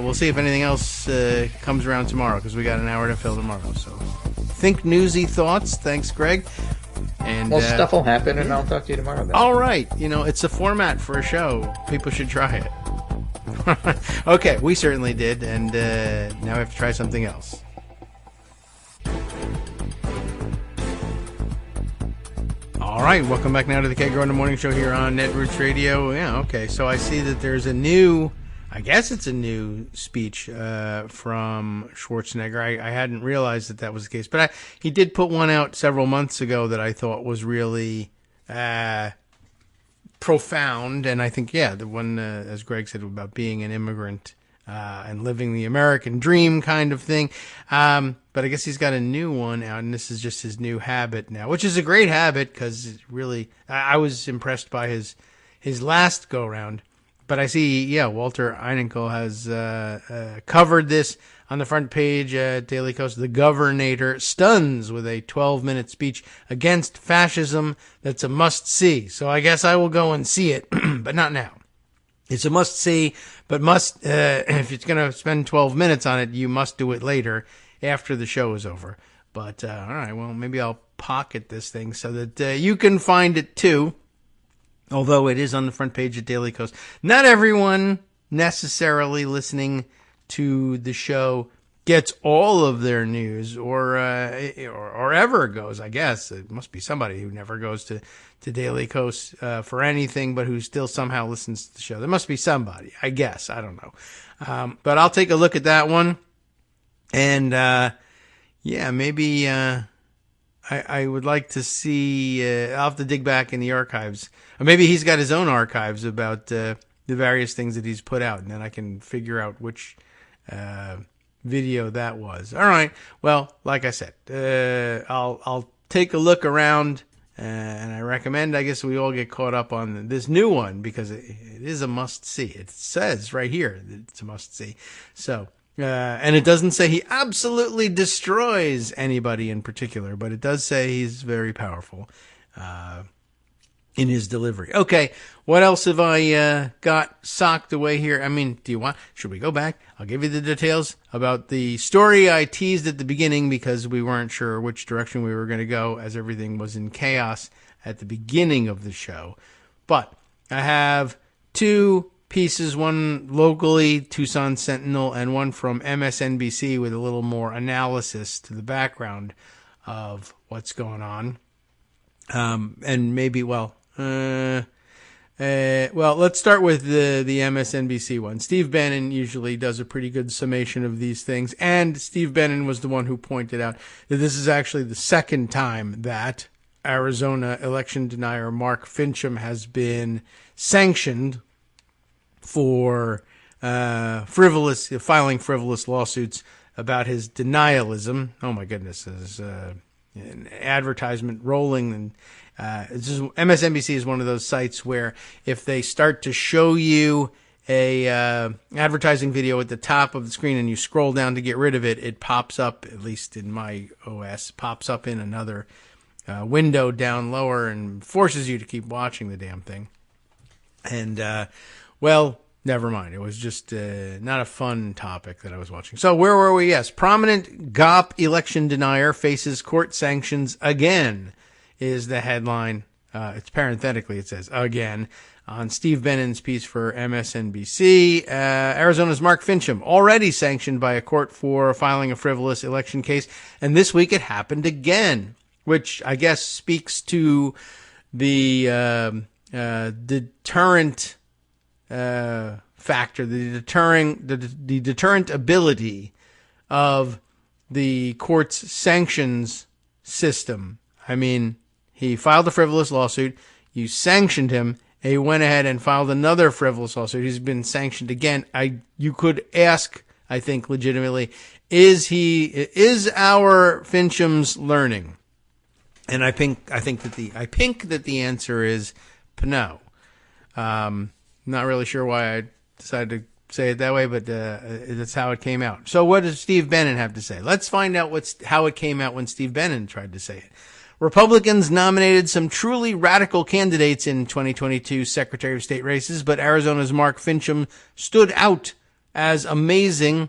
Speaker 2: we'll see if anything else comes around tomorrow, because we got an hour to fill tomorrow. So, think newsy thoughts. Thanks, Greg. And
Speaker 3: stuff will happen, and I'll talk to you tomorrow. Then.
Speaker 2: All right. It's a format for a show. People should try it. Okay, we certainly did, and now we have to try something else. All right, welcome back now to the Kagro in the Morning Show here on Netroots Radio. Yeah, okay, so I see that there's a new, I guess it's a new speech from Schwarzenegger. I hadn't realized that was the case, but he did put one out several months ago that I thought was really profound, and I think, the one, as Greg said, about being an immigrant and living the American dream kind of thing. But I guess he's got a new one out, and this is just his new habit now, which is a great habit because really, I was impressed by his last go-round. But I see, Walter Einenkel has covered this on the front page at Daily Kos. The Governator stuns with a 12-minute speech against fascism that's a must-see. So I guess I will go and see it, but not now. It's a must-see, but if it's going to spend 12 minutes on it, you must do it later after the show is over. But, all right, well, maybe I'll pocket this thing so that you can find it too. Although it is on the front page at Daily Kos. Not everyone necessarily listening to the show gets all of their news or ever goes, I guess. It must be somebody who never goes to Daily Kos for anything, but who still somehow listens to the show. There must be somebody, I guess. I don't know. But I'll take a look at that one. And, maybe I would like to see, I'll have to dig back in the archives. Or maybe he's got his own archives about the various things that he's put out, and then I can figure out which video that was. All right. Well, like I said, I'll take a look around, and I recommend, I guess, we all get caught up on this new one because it is a must-see. It says right here that it's a must-see. So... and it doesn't say he absolutely destroys anybody in particular, but it does say he's very powerful in his delivery. Okay, what else have I got socked away here? Should we go back? I'll give you the details about the story I teased at the beginning because we weren't sure which direction we were going to go as everything was in chaos at the beginning of the show. But I have two pieces, one locally, Tucson Sentinel, and one from MSNBC with a little more analysis to the background of what's going on. And maybe, let's start with the MSNBC one. Steve Bannon usually does a pretty good summation of these things, and Steve Bannon was the one who pointed out that this is actually the second time that Arizona election denier Mark Fincham has been sanctioned for filing frivolous lawsuits about his denialism. Oh my goodness, there's an advertisement rolling, and it's just, MSNBC is one of those sites where if they start to show you a advertising video at the top of the screen and you scroll down to get rid of it, it pops up, at least in my OS, pops up in another window down lower and forces you to keep watching the damn thing. And, well, never mind. It was just not a fun topic that I was watching. So where were we? Yes, prominent GOP election denier faces court sanctions again is the headline. It's parenthetically, it says again. On Steve Bannon's piece for MSNBC, Arizona's Mark Fincham already sanctioned by a court for filing a frivolous election case. And this week it happened again, which I guess speaks to the deterrent factor, the deterrent ability of the court's sanctions system. I mean, he filed a frivolous lawsuit, you sanctioned him, and he went ahead and filed another frivolous lawsuit. He's been sanctioned again. You could ask, I think, legitimately, is our Fincham's learning? And I think that the answer is no. Not really sure why I decided to say it that way, but that's how it came out. So what does Steve Bannon have to say? Let's find out how it came out when Steve Bannon tried to say it. Republicans nominated some truly radical candidates in 2022 Secretary of State races, but Arizona's Mark Fincham stood out as among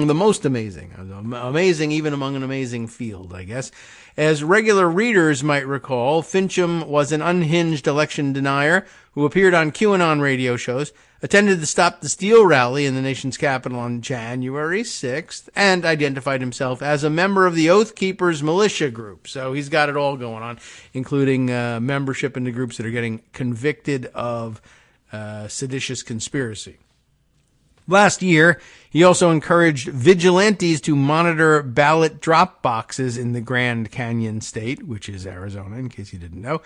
Speaker 2: the most amazing. Amazing even among an amazing field, I guess. As regular readers might recall, Fincham was an unhinged election denier who appeared on QAnon radio shows, attended the Stop the Steal rally in the nation's capital on January 6th, and identified himself as a member of the Oath Keepers militia group. So he's got it all going on, including membership in the groups that are getting convicted of seditious conspiracy. Last year, he also encouraged vigilantes to monitor ballot drop boxes in the Grand Canyon state, which is Arizona, in case you didn't know.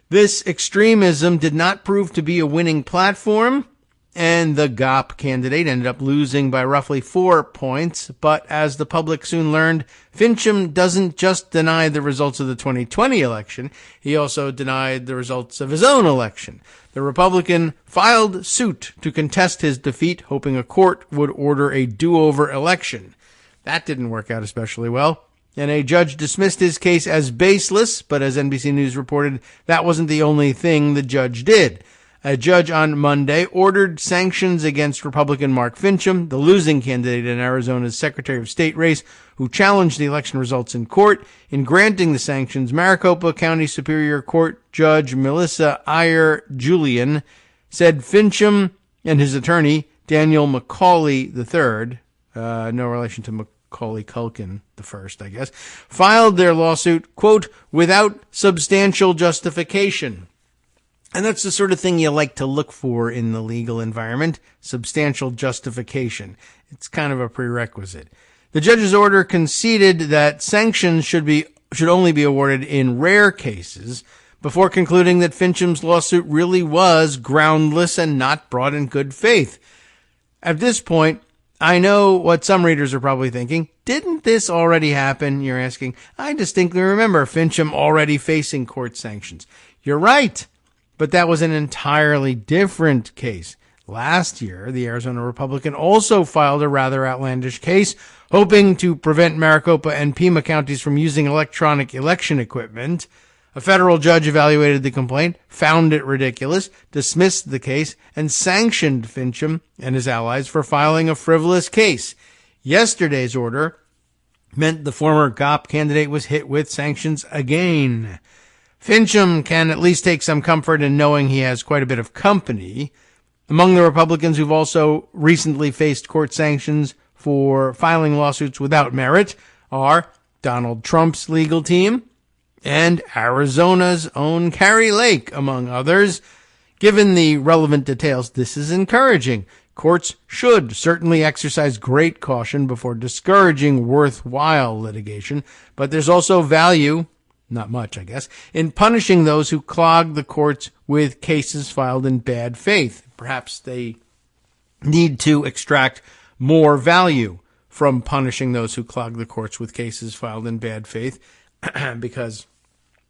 Speaker 2: This extremism did not prove to be a winning platform, and the GOP candidate ended up losing by roughly 4 points. But as the public soon learned, Fincham doesn't just deny the results of the 2020 election, he also denied the results of his own election. The Republican filed suit to contest his defeat, hoping a court would order a do-over election. That didn't work out especially well, and a judge dismissed his case as baseless, but as NBC News reported, that wasn't the only thing the judge did. A judge on Monday ordered sanctions against Republican Mark Fincham, the losing candidate in Arizona's Secretary of State race, who challenged the election results in court. In granting the sanctions, Maricopa County Superior Court Judge Melissa Iyer-Julian said Fincham and his attorney, Daniel McCauley III, no relation to Macaulay Culkin the first, I guess, filed their lawsuit, quote, without substantial justification. And that's the sort of thing you like to look for in the legal environment, substantial justification. It's kind of a prerequisite. The judge's order conceded that sanctions should only be awarded in rare cases, before concluding that Fincham's lawsuit really was groundless and not brought in good faith. At this point, I know what some readers are probably thinking. Didn't this already happen? You're asking. I distinctly remember Fincham already facing court sanctions. You're right. But that was an entirely different case. Last year, the Arizona Republican also filed a rather outlandish case, hoping to prevent Maricopa and Pima counties from using electronic election equipment. A federal judge evaluated the complaint, found it ridiculous, dismissed the case, and sanctioned Fincham and his allies for filing a frivolous case. Yesterday's order meant the former GOP candidate was hit with sanctions again. Fincham can at least take some comfort in knowing he has quite a bit of company. Among the Republicans who've also recently faced court sanctions for filing lawsuits without merit are Donald Trump's legal team and Arizona's own Kari Lake, among others. Given the relevant details, this is encouraging. Courts should certainly exercise great caution before discouraging worthwhile litigation, but there's also value, not much, I guess, in punishing those who clog the courts with cases filed in bad faith. Perhaps they need to extract more value from punishing those who clog the courts with cases filed in bad faith, because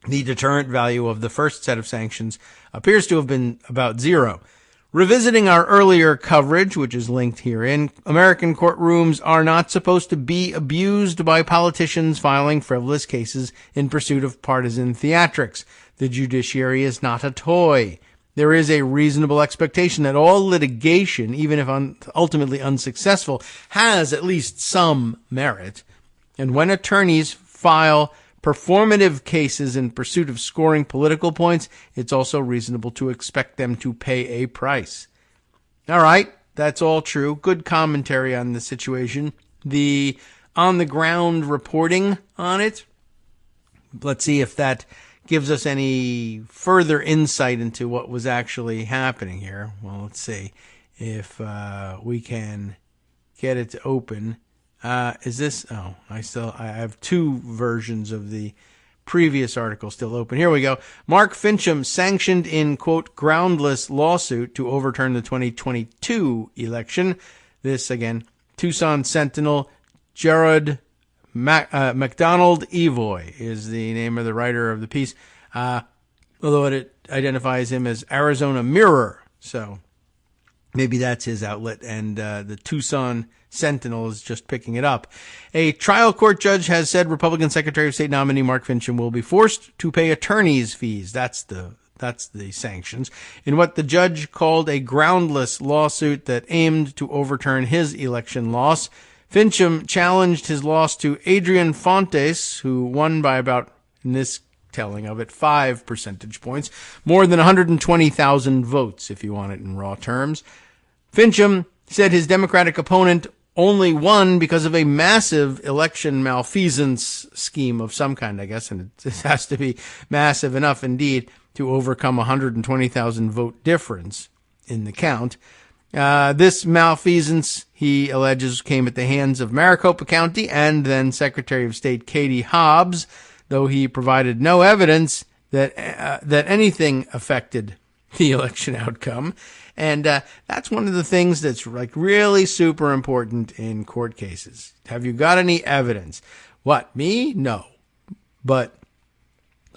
Speaker 2: the deterrent value of the first set of sanctions appears to have been about zero. Revisiting our earlier coverage, which is linked herein, American courtrooms are not supposed to be abused by politicians filing frivolous cases in pursuit of partisan theatrics. The judiciary is not a toy. There is a reasonable expectation that all litigation, even if ultimately unsuccessful, has at least some merit. And when attorneys file performative cases in pursuit of scoring political points, it's also reasonable to expect them to pay a price. All right, that's all true. Good commentary on the situation. The on-the-ground reporting on it, let's see if that gives us any further insight into what was actually happening here. Well, let's see if we can get it to open. Is this? Oh, I have two versions of the previous article still open. Here we go. Mark Fincham sanctioned in, quote, groundless lawsuit to overturn the 2022 election. This, again, Tucson Sentinel. Jared MacDonald Evoy is the name of the writer of the piece, although it identifies him as Arizona Mirror. So maybe that's his outlet, and the Tucson Sentinel is just picking it up. A trial court judge has said Republican Secretary of State nominee Mark Fincham will be forced to pay attorney's fees. That's the sanctions in what the judge called a groundless lawsuit that aimed to overturn his election loss. Fincham challenged his loss to Adrian Fontes, who won by about, in this telling of it, 5 percentage points, more than 120,000 votes, if you want it in raw terms. Fincham said his Democratic opponent only won because of a massive election malfeasance scheme of some kind, I guess, and it has to be massive enough indeed to overcome 120,000 vote difference in the count. This malfeasance, he alleges, came at the hands of Maricopa County and then Secretary of State Katie Hobbs, though he provided no evidence that anything affected the election outcome. And that's one of the things that's like really super important in court cases. Have you got any evidence? What, me? No. But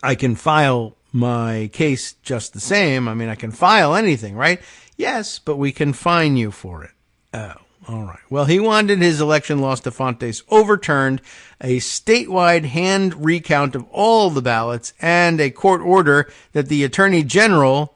Speaker 2: I can file my case just the same. I mean, I can file anything, right? Yes, but we can fine you for it. Oh, all right. Well, he wanted his election loss to Fontes overturned, a statewide hand recount of all the ballots, and a court order that the Attorney General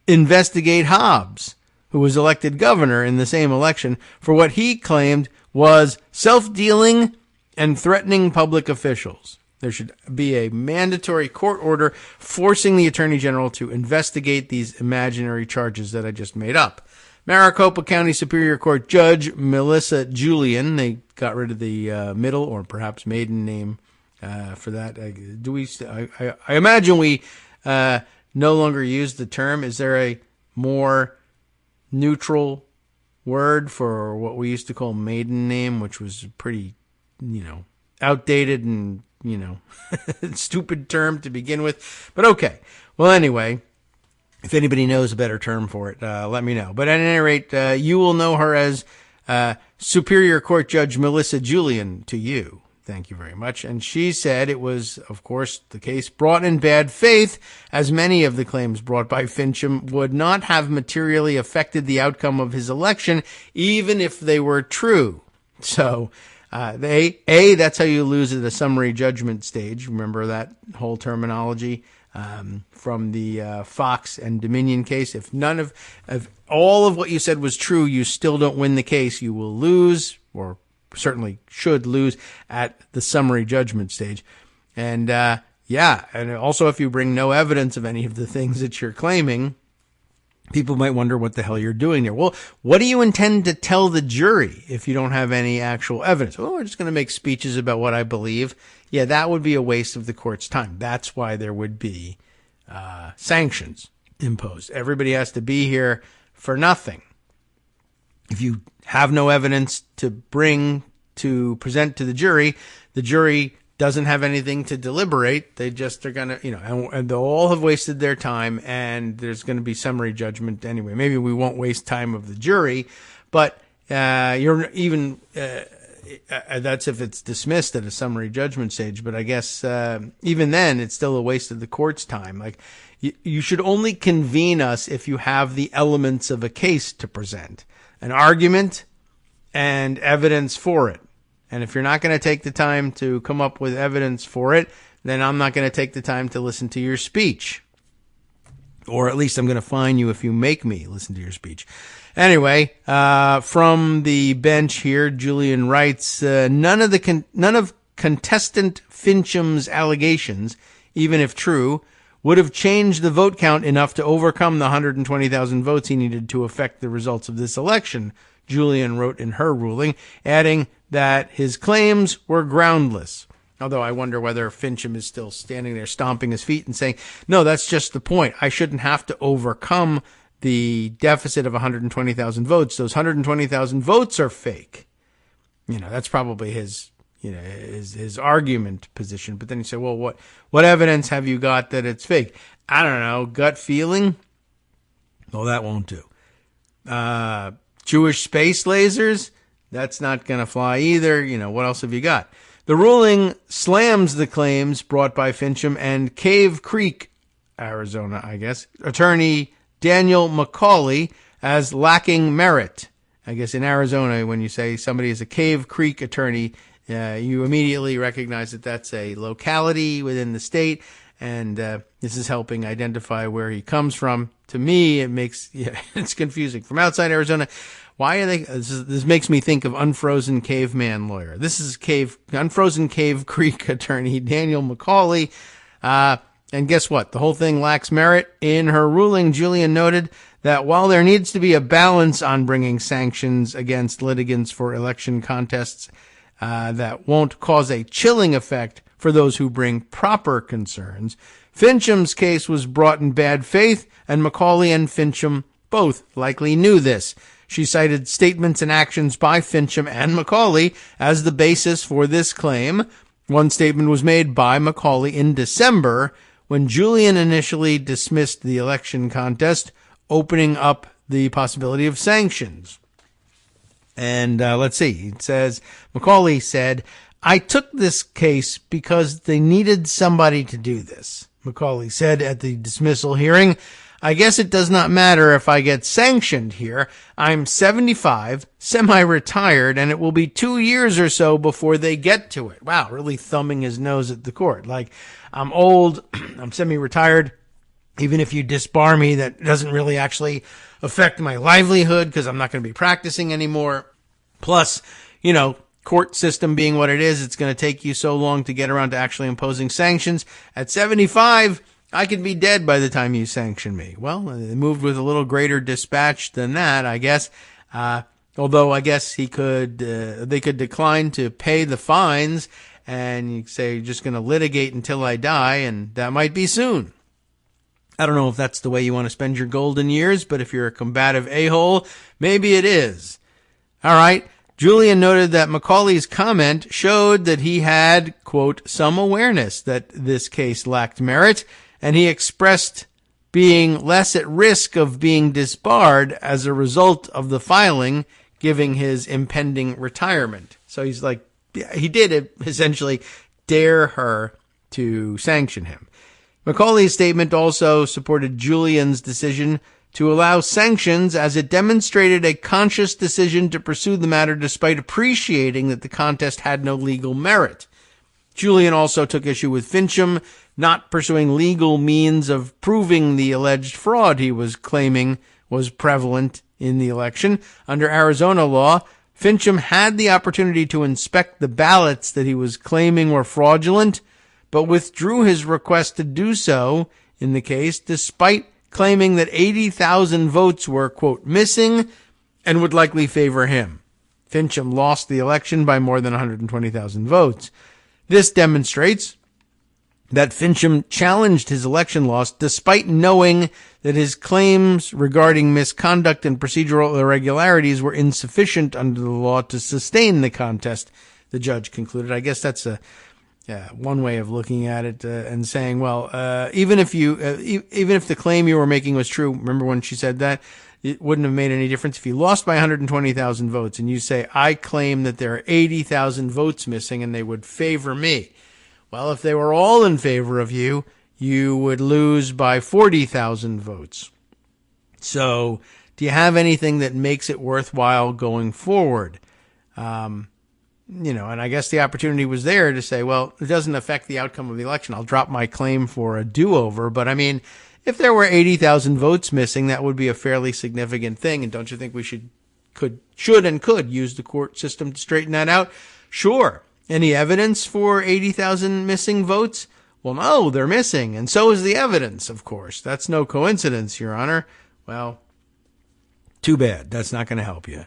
Speaker 2: investigate Hobbs, who was elected governor in the same election, for what he claimed was self-dealing and threatening public officials. There should be a mandatory court order forcing the Attorney General to investigate these imaginary charges that I just made up. Maricopa County Superior Court Judge Melissa Julian, they got rid of the middle or perhaps maiden name for that. I imagine we no longer use the term. Is there a more neutral word for what we used to call maiden name, which was pretty, outdated and, stupid term to begin with? But okay. Well, anyway, if anybody knows a better term for it, let me know. But at any rate, you will know her as Superior Court Judge Melissa Julian to you. Thank you very much. And she said it was, of course, the case brought in bad faith, as many of the claims brought by Fincham would not have materially affected the outcome of his election, even if they were true. So, that's how you lose at a summary judgment stage. Remember that whole terminology from the Fox and Dominion case. If none of all of what you said was true, you still don't win the case. You will lose, or certainly should lose, at the summary judgment stage. And and also if you bring no evidence of any of the things that you're claiming, people might wonder what the hell you're doing there. Well, what do you intend to tell the jury if you don't have any actual evidence? Oh, we're just going to make speeches about what I believe. Yeah, that would be a waste of the court's time. That's why there would be sanctions imposed. Everybody has to be here for nothing. If you have no evidence to present to the jury doesn't have anything to deliberate. They just are going to, and they'll all have wasted their time, and there's going to be summary judgment anyway. Maybe we won't waste time of the jury, but you're even that's if it's dismissed at a summary judgment stage. But I guess even then, it's still a waste of the court's time. Like, you should only convene us if you have the elements of a case to present, an argument and evidence for it. And if you're not going to take the time to come up with evidence for it, then I'm not going to take the time to listen to your speech. Or at least I'm going to fine you if you make me listen to your speech. Anyway, from the bench here, Julian writes, none of contestant Fincham's allegations, even if true, would have changed the vote count enough to overcome the 120,000 votes he needed to affect the results of this election, Julian wrote in her ruling, adding that his claims were groundless. Although I wonder whether Fincham is still standing there stomping his feet and saying, no, that's just the point. I shouldn't have to overcome the deficit of 120,000 votes. Those 120,000 votes are fake. That's probably his argument position. But then you say, well, what evidence have you got that it's fake? I don't know. Gut feeling? Well, that won't do. Jewish space lasers? That's not going to fly either. What else have you got? The ruling slams the claims brought by Fincham and Cave Creek, Arizona, I guess, attorney Daniel McCauley as lacking merit. I guess in Arizona, when you say somebody is a Cave Creek attorney, you immediately recognize that that's a locality within the state, and this is helping identify where he comes from. To me, it's confusing. From outside Arizona, why are they? This makes me think of Unfrozen Caveman lawyer. This is Unfrozen Cave Creek attorney Daniel McCauley. And guess what? The whole thing lacks merit. In her ruling, Julian noted that while there needs to be a balance on bringing sanctions against litigants for election contests that won't cause a chilling effect for those who bring proper concerns, Fincham's case was brought in bad faith, and McCauley and Fincham both likely knew this. She cited statements and actions by Fincham and McCauley as the basis for this claim. One statement was made by McCauley in December when Julian initially dismissed the election contest, opening up the possibility of sanctions. And let's see. It says, McCauley said, I took this case because they needed somebody to do this. McCauley said at the dismissal hearing, I guess it does not matter if I get sanctioned here. I'm 75, semi-retired, and it will be 2 years or so before they get to it. Wow, really thumbing his nose at the court. Like, I'm old, I'm semi-retired. Even if you disbar me, that doesn't really actually affect my livelihood because I'm not going to be practicing anymore. Plus, court system being what it is, it's going to take you so long to get around to actually imposing sanctions. At 75, I could be dead by the time you sanction me. Well, they moved with a little greater dispatch than that, I guess. Although I guess they could decline to pay the fines, and you say you're just going to litigate until I die, and that might be soon. I don't know if that's the way you want to spend your golden years, but if you're a combative a-hole, maybe it is. All right. Julian noted that McCauley's comment showed that he had, quote, some awareness that this case lacked merit, and he expressed being less at risk of being disbarred as a result of the filing, giving his impending retirement. So he's like, he did essentially dare her to sanction him. McCauley's statement also supported Julian's decision to allow sanctions as it demonstrated a conscious decision to pursue the matter despite appreciating that the contest had no legal merit. Julian also took issue with Fincham not pursuing legal means of proving the alleged fraud he was claiming was prevalent in the election. Under Arizona law, Fincham had the opportunity to inspect the ballots that he was claiming were fraudulent, but withdrew his request to do so in the case despite claiming that 80,000 votes were, quote, missing and would likely favor him. Fincham lost the election by more than 120,000 votes. This demonstrates that Fincham challenged his election loss despite knowing that his claims regarding misconduct and procedural irregularities were insufficient under the law to sustain the contest, the judge concluded. I guess that's one way of looking at it and saying, well, even if the claim you were making was true, remember when she said that? It wouldn't have made any difference if you lost by 120,000 votes and you say, I claim that there are 80,000 votes missing and they would favor me. Well, if they were all in favor of you, you would lose by 40,000 votes. So do you have anything that makes it worthwhile going forward? And I guess the opportunity was there to say, well, it doesn't affect the outcome of the election. I'll drop my claim for a do-over. But I mean, if there were 80,000 votes missing, that would be a fairly significant thing. And don't you think we should use the court system to straighten that out? Sure. Any evidence for 80,000 missing votes? Well, no, they're missing. And so is the evidence, of course. That's no coincidence, Your Honor. Well, too bad. That's not going to help you.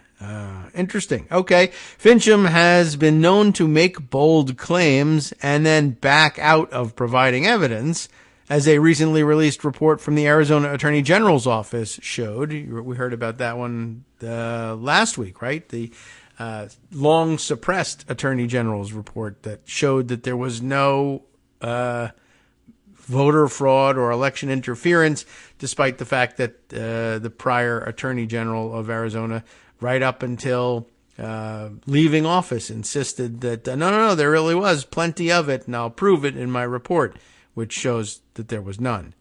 Speaker 2: Interesting. Okay. Fincham has been known to make bold claims and then back out of providing evidence, as a recently released report from the Arizona Attorney General's office showed. We heard about that one last week, right? The long suppressed Attorney General's report that showed that there was no voter fraud or election interference, despite the fact that the prior Attorney General of Arizona, right up until leaving office, insisted that, no, there really was plenty of it, and I'll prove it in my report, which shows that there was none.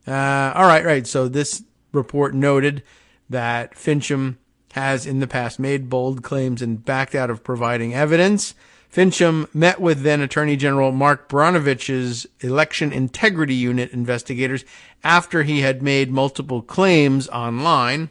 Speaker 2: All right. So this report noted that Fincham has in the past made bold claims and backed out of providing evidence. Fincham met with then Attorney General Mark Branovich's Election Integrity Unit investigators after he had made multiple claims online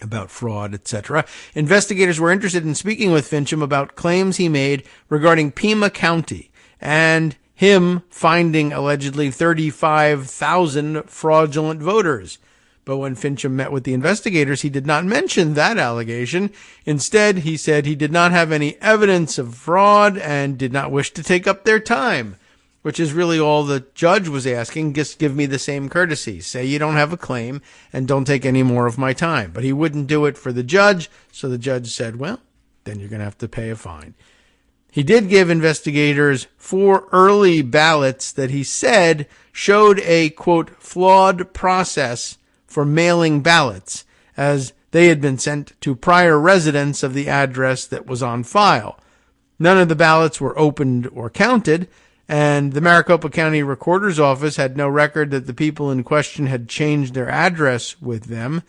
Speaker 2: about fraud, etc. Investigators were interested in speaking with Fincham about claims he made regarding Pima County and him finding allegedly 35,000 fraudulent voters. But when Fincham met with the investigators, he did not mention that allegation. Instead, he said he did not have any evidence of fraud and did not wish to take up their time, which is really all the judge was asking. Just give me the same courtesy. Say you don't have a claim and don't take any more of my time. But he wouldn't do it for the judge, so the judge said, well, then you're going to have to pay a fine. He did give investigators 4 early ballots that he said showed a, quote, flawed process for mailing ballots, as they had been sent to prior residents of the address that was on file. None of the ballots were opened or counted, and the Maricopa County Recorder's Office had no record that the people in question had changed their address with them.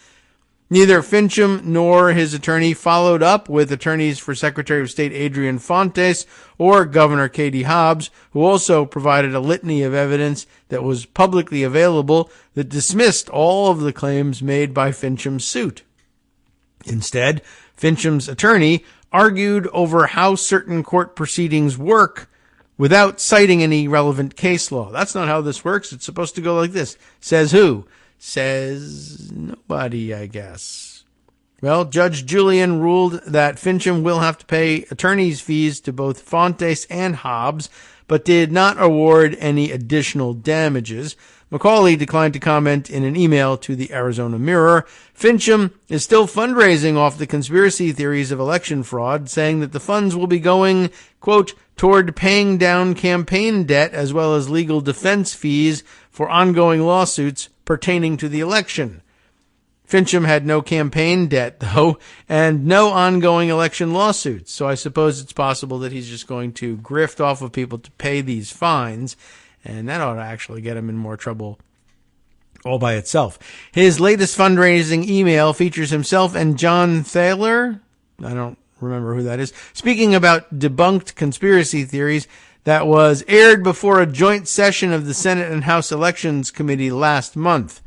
Speaker 2: Neither Fincham nor his attorney followed up with attorneys for Secretary of State Adrian Fontes or Governor Katie Hobbs, who also provided a litany of evidence that was publicly available that dismissed all of the claims made by Fincham's suit. Instead, Fincham's attorney argued over how certain court proceedings work without citing any relevant case law. That's not how this works. It's supposed to go like this. Says who? Says nobody, I guess. Well, Judge Julian ruled that Fincham will have to pay attorney's fees to both Fontes and Hobbs, but did not award any additional damages. McCauley declined to comment in an email to the Arizona Mirror. Fincham is still fundraising off the conspiracy theories of election fraud, saying that the funds will be going, quote, toward paying down campaign debt as well as legal defense fees for ongoing lawsuits pertaining to the election. Fincham had no campaign debt, though, and no ongoing election lawsuits, so I suppose it's possible that he's just going to grift off of people to pay these fines, and that ought to actually get him in more trouble all by itself. His latest fundraising email features himself and John Thaler, I don't remember who that is, speaking about debunked conspiracy theories that was aired before a joint session of the Senate and House Elections Committee last month.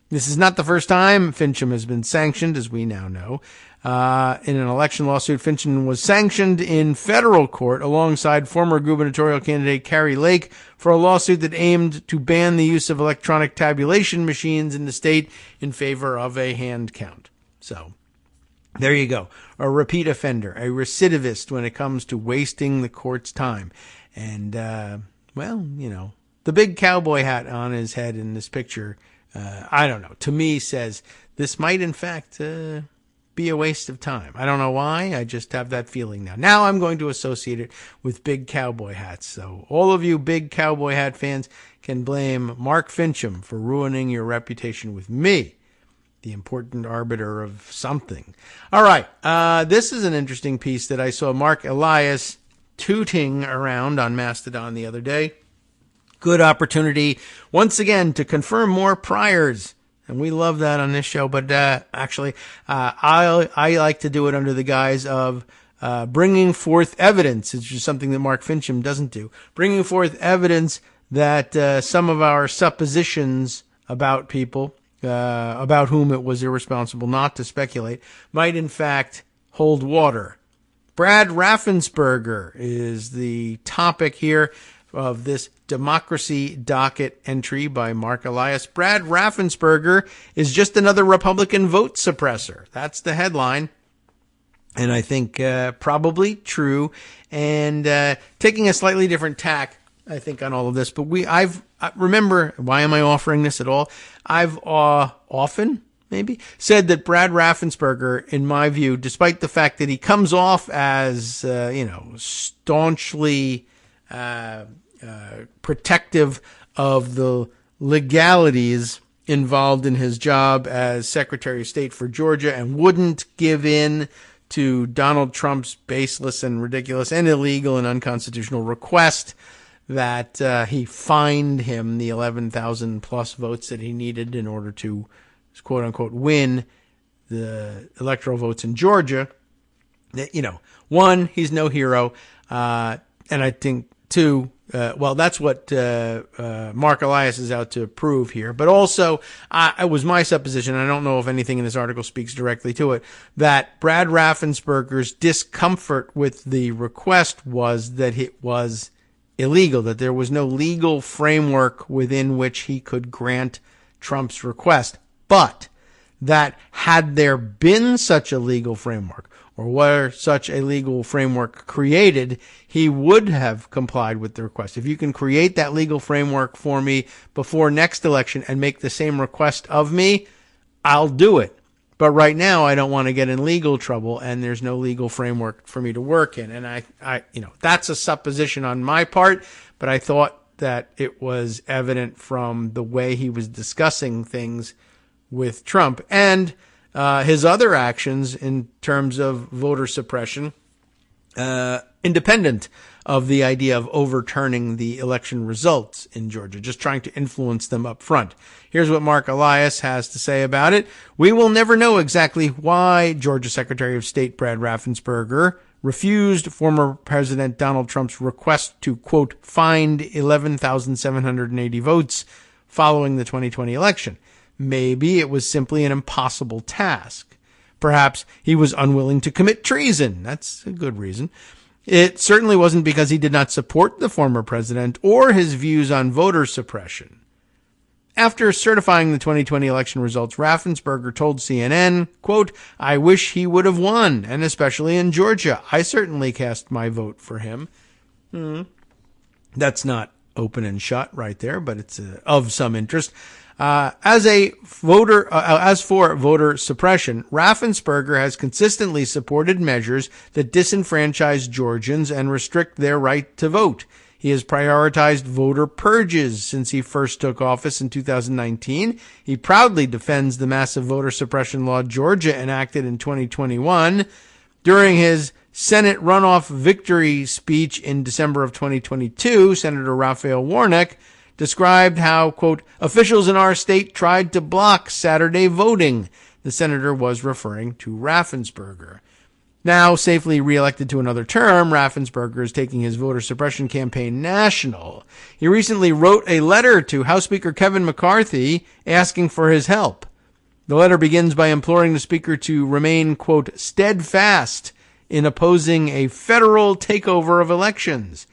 Speaker 2: This is not the first time Fincham has been sanctioned, as we now know. In an election lawsuit, Fincham was sanctioned in federal court alongside former gubernatorial candidate Kari Lake for a lawsuit that aimed to ban the use of electronic tabulation machines in the state in favor of a hand count. So, there you go. A repeat offender, a recidivist when it comes to wasting the court's time. And, the big cowboy hat on his head in this picture, I don't know, to me says this might in fact be a waste of time. I don't know why. I just have that feeling now. Now I'm going to associate it with big cowboy hats. So all of you big cowboy hat fans can blame Mark Fincham for ruining your reputation with me, the important arbiter of something. All right. This is an interesting piece that I saw Mark Elias tooting around on Mastodon the other day. Good opportunity once again to confirm more priors. And we love that on this show, but actually, I like to do it under the guise of bringing forth evidence. It's just something that Mark Fincham doesn't do. Bringing forth evidence that some of our suppositions about people, about whom it was irresponsible not to speculate, might in fact hold water. Brad Raffensperger is the topic here of this Democracy Docket entry by Mark Elias. Brad Raffensperger is just another Republican vote suppressor. That's the headline. And I think probably true. And taking a slightly different tack, I think, on all of this. But remember, why am I offering this at all? I've often, maybe, said that Brad Raffensperger, in my view, despite the fact that he comes off as, staunchly protective of the legalities involved in his job as Secretary of State for Georgia and wouldn't give in to Donald Trump's baseless and ridiculous and illegal and unconstitutional request that he fined him the 11,000 plus votes that he needed in order to, quote unquote, win the electoral votes in Georgia. One, he's no hero. And I think two, that's what Mark Elias is out to prove here. But also, it was my supposition, I don't know if anything in this article speaks directly to it, that Brad Raffensperger's discomfort with the request was that it was illegal, that there was no legal framework within which he could grant Trump's request. But that had there been such a legal framework, or were such a legal framework created, he would have complied with the request. If you can create that legal framework for me before next election and make the same request of me, I'll do it. But right now, I don't want to get in legal trouble, and there's no legal framework for me to work in. And I that's a supposition on my part, but I thought that it was evident from the way he was discussing things with Trump and his other actions in terms of voter suppression, independent of the idea of overturning the election results in Georgia, just trying to influence them up front. Here's what Mark Elias has to say about it. We will never know exactly why Georgia Secretary of State Brad Raffensperger refused former President Donald Trump's request to, quote, find 11,780 votes following the 2020 election. Maybe it was simply an impossible task. Perhaps he was unwilling to commit treason. That's a good reason. It certainly wasn't because he did not support the former president or his views on voter suppression. After certifying the 2020 election results, Raffensperger told CNN, quote, I wish he would have won, and especially in Georgia. I certainly cast my vote for him. That's not open and shut right there, but it's of some interest. As for voter suppression, Raffensperger has consistently supported measures that disenfranchise Georgians and restrict their right to vote. He has prioritized voter purges since he first took office in 2019. He proudly defends the massive voter suppression law Georgia enacted in 2021. During his Senate runoff victory speech in December of 2022, Senator Raphael Warnock described how, quote, officials in our state tried to block Saturday voting. The senator was referring to Raffensperger. Now safely reelected to another term, Raffensperger is taking his voter suppression campaign national. He recently wrote a letter to House Speaker Kevin McCarthy asking for his help. The letter begins by imploring the speaker to remain, quote, steadfast in opposing a federal takeover of elections.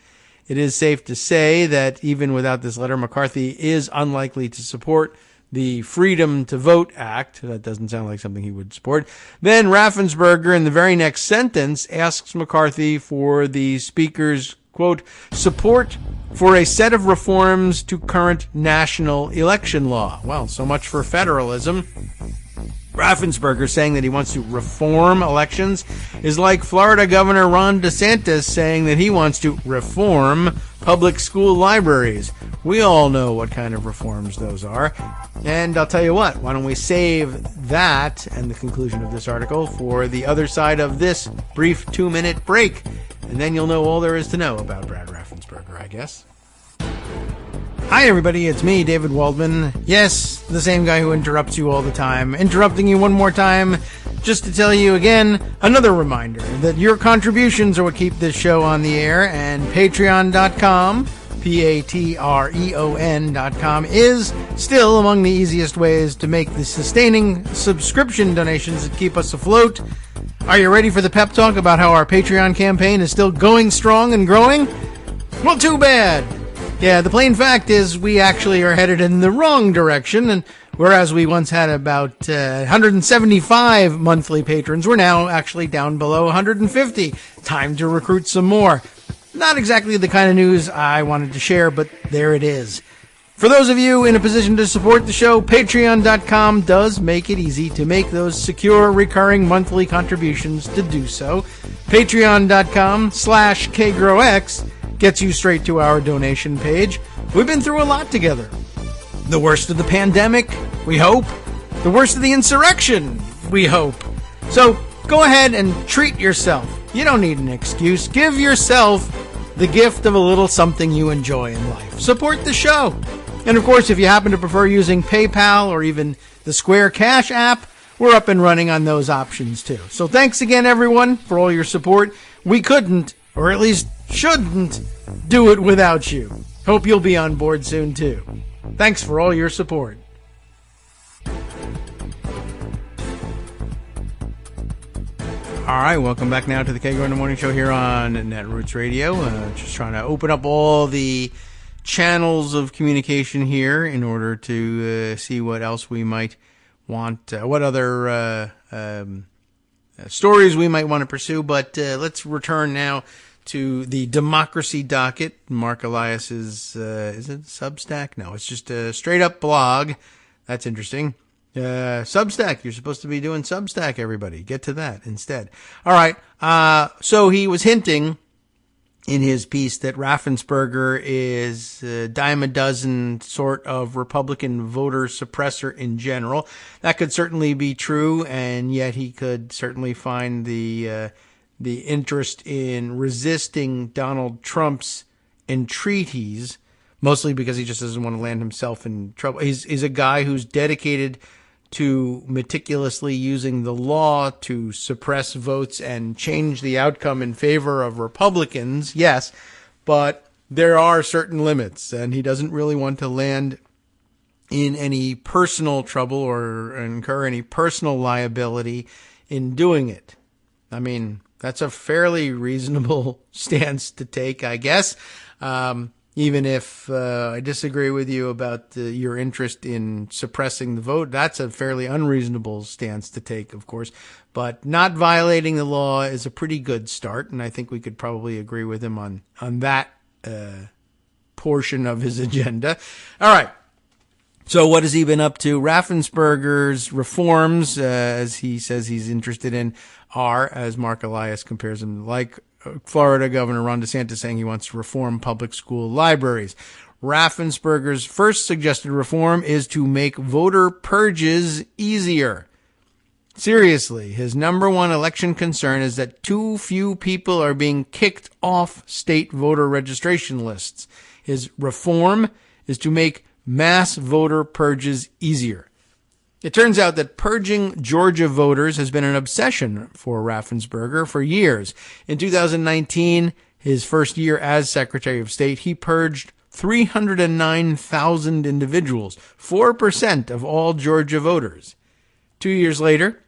Speaker 2: It is safe to say that even without this letter, McCarthy is unlikely to support the Freedom to Vote Act. That doesn't sound like something he would support. Then Raffensperger, in the very next sentence, asks McCarthy for the speaker's, quote, support for a set of reforms to current national election law. Well, so much for federalism. Raffensperger saying that he wants to reform elections is like Florida Governor Ron DeSantis saying that he wants to reform public school libraries. We all know what kind of reforms those are. And I'll tell you what, why don't we save that and the conclusion of this article for the other side of this brief 2-minute break. And then you'll know all there is to know about Brad Raffensperger, I guess. Hi everybody, it's me, David Waldman. Yes, the same guy who interrupts you all the time. Interrupting you one more time, just to tell you again, another reminder that your contributions are what keep this show on the air, and patreon.com, patreon.com, is still among the easiest ways to make the sustaining subscription donations that keep us afloat. Are you ready for the pep talk about how our Patreon campaign is still going strong and growing? Well, too bad. Yeah, the plain fact is we actually are headed in the wrong direction, and whereas we once had about 175 monthly patrons, we're now actually down below 150. Time to recruit some more. Not exactly the kind of news I wanted to share, but there it is. For those of you in a position to support the show, patreon.com does make it easy to make those secure, recurring monthly contributions to do so. Patreon.com/KagroX gets you straight to our donation page. We've been through a lot together. The worst of the pandemic, we hope. The worst of the insurrection, we hope. So go ahead and treat yourself. You don't need an excuse. Give yourself the gift of a little something you enjoy in life. Support the show. And of course, if you happen to prefer using PayPal or even the Square Cash app, we're up and running on those options too. So thanks again, everyone, for all your support. We couldn't, or at least shouldn't, do it without you. Hope you'll be on board soon too. Thanks for all your support. All right, welcome back now to the Kagro in the Morning Show here on Netroots Radio. Just trying to open up all the channels of communication here in order to see what else we might want, what other stories we might want to pursue. But let's return now to the Democracy Docket. Mark Elias's, is it Substack? No, it's just a straight up blog. That's interesting. Substack. You're supposed to be doing Substack, everybody. Get to that instead. All right. So he was hinting in his piece that Raffensperger is a dime a dozen sort of Republican voter suppressor in general. That could certainly be true, and yet he could certainly find the interest in resisting Donald Trump's entreaties, mostly because he just doesn't want to land himself in trouble. He's a guy who's dedicated to meticulously using the law to suppress votes and change the outcome in favor of Republicans, yes, but there are certain limits, and he doesn't really want to land in any personal trouble or incur any personal liability in doing it. I mean, that's a fairly reasonable stance to take, I guess. Even if I disagree with you about your interest in suppressing the vote, that's a fairly unreasonable stance to take, of course. But not violating the law is a pretty good start, and I think we could probably agree with him on that portion of his agenda. All right. So what has he been up to? Raffensperger's reforms, as he says he's interested in, are, as Mark Elias compares them, like Florida Governor Ron DeSantis saying he wants to reform public school libraries. Raffensperger's first suggested reform is to make voter purges easier. Seriously, his number one election concern is that too few people are being kicked off state voter registration lists. His reform is to make mass voter purges easier. It turns out that purging Georgia voters has been an obsession for Raffensperger for years. In 2019, his first year as Secretary of State, he purged 309,000 individuals, 4% of all Georgia voters. 2 years later,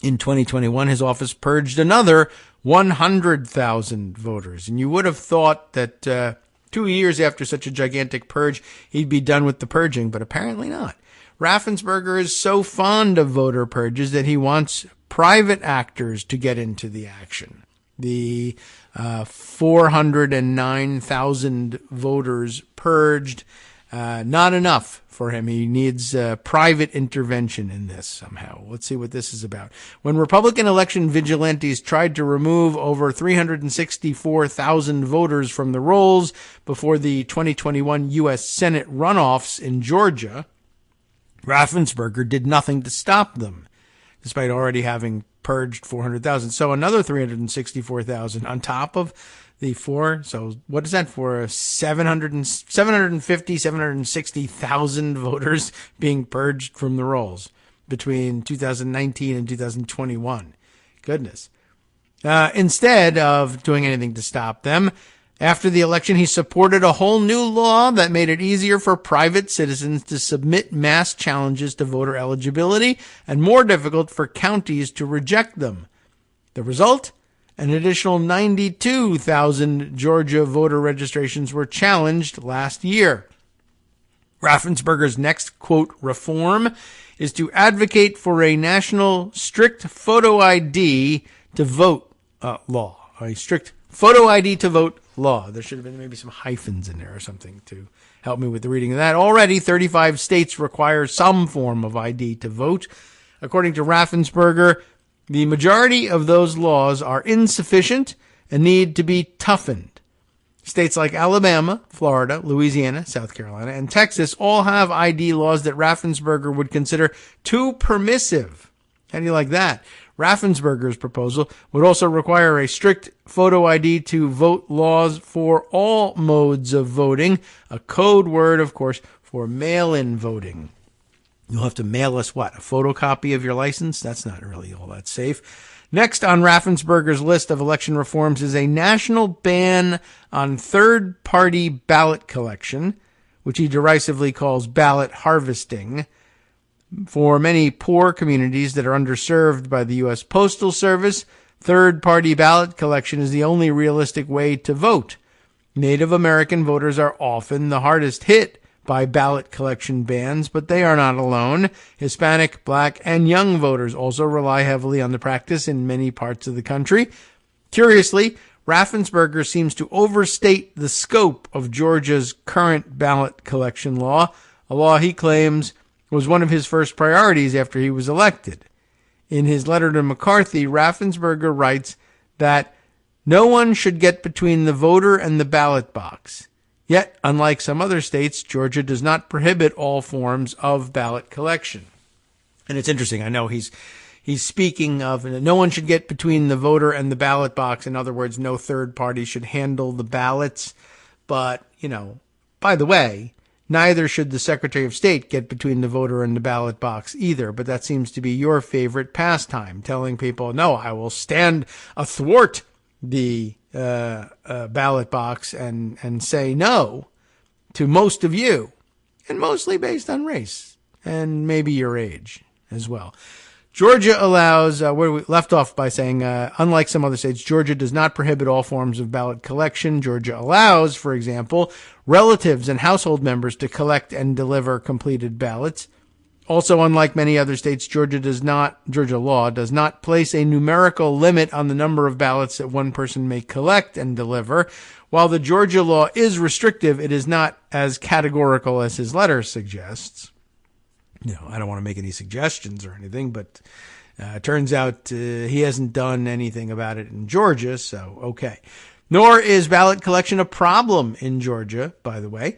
Speaker 2: in 2021, his office purged another 100,000 voters. And you would have thought that 2 years after such a gigantic purge, he'd be done with the purging, but apparently not. Raffensperger is so fond of voter purges that he wants private actors to get into the action. The 409,000 voters purged, not enough for him. He needs private intervention in this somehow. Let's see what this is about. When Republican election vigilantes tried to remove over 364,000 voters from the rolls before the 2021 U.S. Senate runoffs in Georgia, Raffensperger did nothing to stop them, despite already having purged 400,000. So another 364,000 on top of the four. So what is that for? 760,000 voters being purged from the rolls between 2019 and 2021. Goodness. Instead of doing anything to stop them, after the election, he supported a whole new law that made it easier for private citizens to submit mass challenges to voter eligibility and more difficult for counties to reject them. The result? An additional 92,000 Georgia voter registrations were challenged last year. Raffensperger's next, quote, reform is to advocate for a national strict photo ID to vote law. A strict photo ID to vote law. There should have been maybe some hyphens in there or something to help me with the reading of that. Already, 35 states require some form of ID to vote. According to Raffensperger, the majority of those laws are insufficient and need to be toughened. States like Alabama, Florida, Louisiana, South Carolina, and Texas all have ID laws that Raffensperger would consider too permissive. How do you like that? Raffensperger's proposal would also require a strict photo ID to vote laws for all modes of voting, a code word, of course, for mail-in voting. You'll have to mail us what? A photocopy of your license? That's not really all that safe. Next on Raffensperger's list of election reforms is a national ban on third-party ballot collection, which he derisively calls ballot harvesting. For many poor communities that are underserved by the U.S. Postal Service, third-party ballot collection is the only realistic way to vote. Native American voters are often the hardest hit by ballot collection bans, but they are not alone. Hispanic, Black, and young voters also rely heavily on the practice in many parts of the country. Curiously, Raffensperger seems to overstate the scope of Georgia's current ballot collection law, a law he claims was one of his first priorities after he was elected. In his letter to McCarthy, Raffensperger writes that no one should get between the voter and the ballot box. Yet, unlike some other states, Georgia does not prohibit all forms of ballot collection. And it's interesting. I know he's speaking of no one should get between the voter and the ballot box. In other words, no third party should handle the ballots. But, by the way, neither should the Secretary of State get between the voter and the ballot box either. But that seems to be your favorite pastime, telling people, no, I will stand athwart the ballot box and say no to most of you, and mostly based on race and maybe your age as well. Georgia allows, where we left off by saying, unlike some other states, Georgia does not prohibit all forms of ballot collection. Georgia allows, for example, relatives and household members to collect and deliver completed ballots. Also, unlike many other states, Georgia law does not place a numerical limit on the number of ballots that one person may collect and deliver. While the Georgia law is restrictive, it is not as categorical as his letter suggests. I don't want to make any suggestions or anything, but it turns out he hasn't done anything about it in Georgia, so okay. Nor is ballot collection a problem in Georgia, by the way.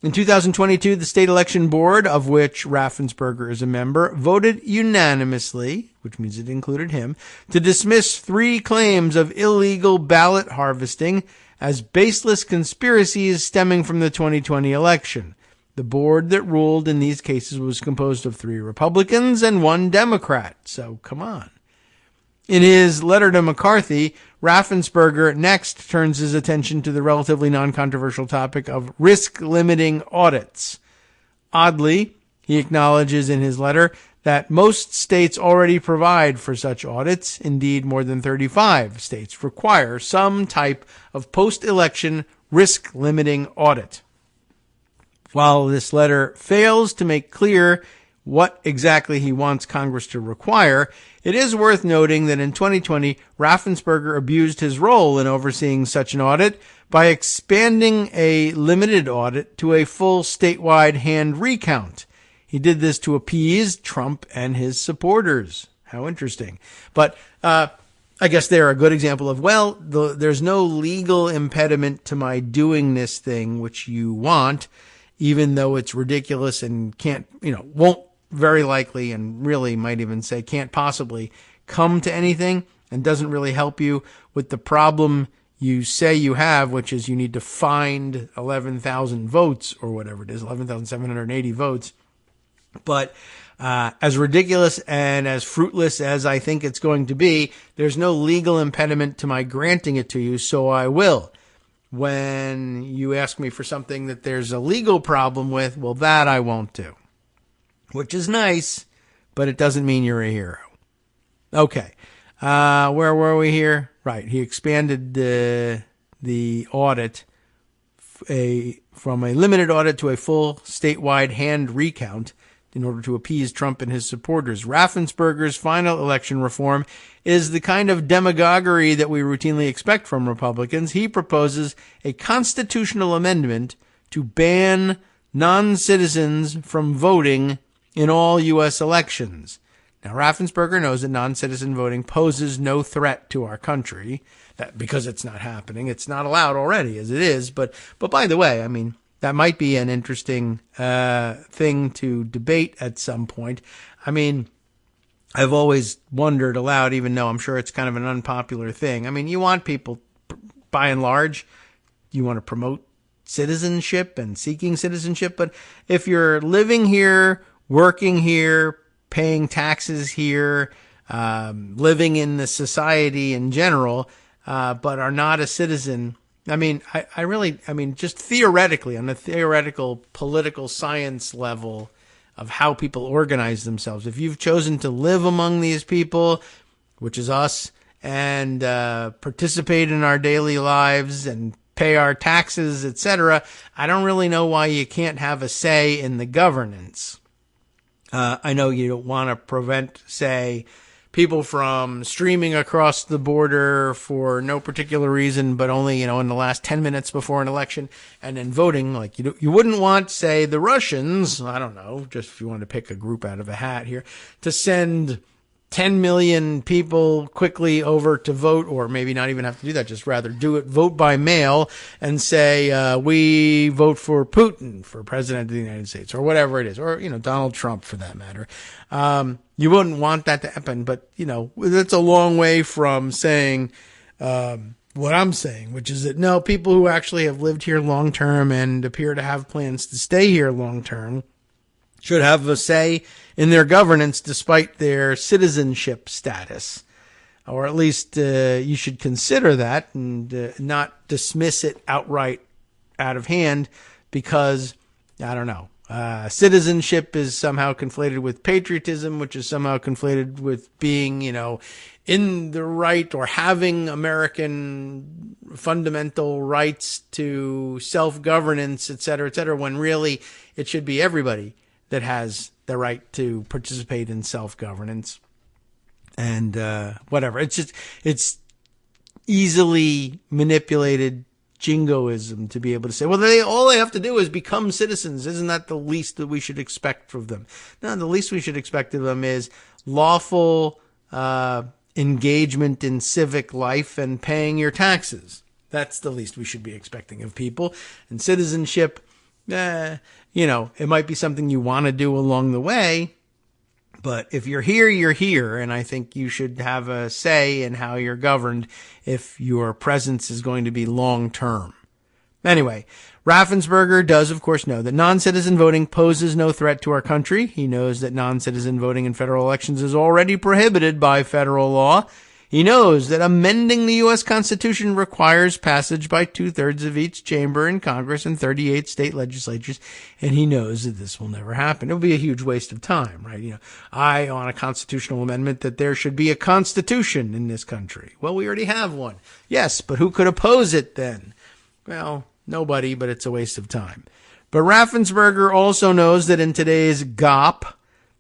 Speaker 2: In 2022, the state election board, of which Raffensperger is a member, voted unanimously, which means it included him, to dismiss 3 claims of illegal ballot harvesting as baseless conspiracies stemming from the 2020 election. The board that ruled in these cases was composed of 3 Republicans and 1 Democrat. So come on. In his letter to McCarthy, Raffensperger next turns his attention to the relatively non-controversial topic of risk-limiting audits. Oddly, he acknowledges in his letter that most states already provide for such audits. Indeed, more than 35 states require some type of post-election risk-limiting audit. While this letter fails to make clear what exactly he wants Congress to require, it is worth noting that in 2020, Raffensperger abused his role in overseeing such an audit by expanding a limited audit to a full statewide hand recount. He did this to appease Trump and his supporters. How interesting. But I guess they're a good example of, well, there's no legal impediment to my doing this thing, which you want, even though it's ridiculous and won't very likely, and really might even say can't possibly come to anything, and doesn't really help you with the problem you say you have, which is you need to find 11,000 votes or whatever it is, 11,780 votes. But as ridiculous and as fruitless as I think it's going to be, there's no legal impediment to my granting it to you, so I will. When you ask me for something that there's a legal problem with, well, that I won't do. Which is nice, but it doesn't mean you're a hero. Okay. Where were we here? Right. He expanded the audit from a limited audit to a full statewide hand recount in order to appease Trump and his supporters. Raffensperger's final election reform is the kind of demagoguery that we routinely expect from Republicans. He proposes a constitutional amendment to ban non-citizens from voting in all U.S. elections. Now, Raffensperger knows that non-citizen voting poses no threat to our country, because it's not happening. It's not allowed already as it is. But by the way, I mean, that might be an interesting thing to debate at some point. I mean, I've always wondered aloud, even though I'm sure it's kind of an unpopular thing. I mean, you want people, by and large, you want to promote citizenship and seeking citizenship. But if you're living here, working here, paying taxes here, living in the society in general, but are not a citizen, I mean, just theoretically, on a theoretical political science level of how people organize themselves, if you've chosen to live among these people, which is us, and participate in our daily lives and pay our taxes, etc., I don't really know why you can't have a say in the governance. I know you don't want to prevent, say, people from streaming across the border for no particular reason, but only, in the last 10 minutes before an election, and then voting. Like, you wouldn't want, say, the Russians, I don't know, just if you want to pick a group out of a hat here, to send 10 million people quickly over to vote, or maybe not even have to do that, just rather vote by mail and say, we vote for Putin for president of the United States, or whatever it is, or, Donald Trump for that matter. You wouldn't want that to happen, but, that's a long way from saying, what I'm saying, which is that no, people who actually have lived here long term and appear to have plans to stay here long term should have a say in their governance despite their citizenship status. Or at least you should consider that and not dismiss it outright out of hand because, I don't know, citizenship is somehow conflated with patriotism, which is somehow conflated with being, in the right or having American fundamental rights to self-governance, et cetera, when really it should be everybody that has the right to participate in self-governance and whatever. It's easily manipulated jingoism to be able to say, well, all they have to do is become citizens. Isn't that the least that we should expect from them? No, the least we should expect of them is lawful engagement in civic life and paying your taxes. That's the least we should be expecting of people. And citizenship, it might be something you want to do along the way, but if you're here, you're here, and I think you should have a say in how you're governed if your presence is going to be long-term. Anyway, Raffensperger does, of course, know that non-citizen voting poses no threat to our country. He knows that non-citizen voting in federal elections is already prohibited by federal law. He knows that amending the U.S. Constitution requires passage by 2/3 of each chamber in Congress and 38 state legislatures, and he knows that this will never happen. It will be a huge waste of time, right? I on a constitutional amendment that there should be a constitution in this country. Well, we already have one. Yes, but who could oppose it then? Well, nobody, but it's a waste of time. But Raffensperger also knows that in today's GOP,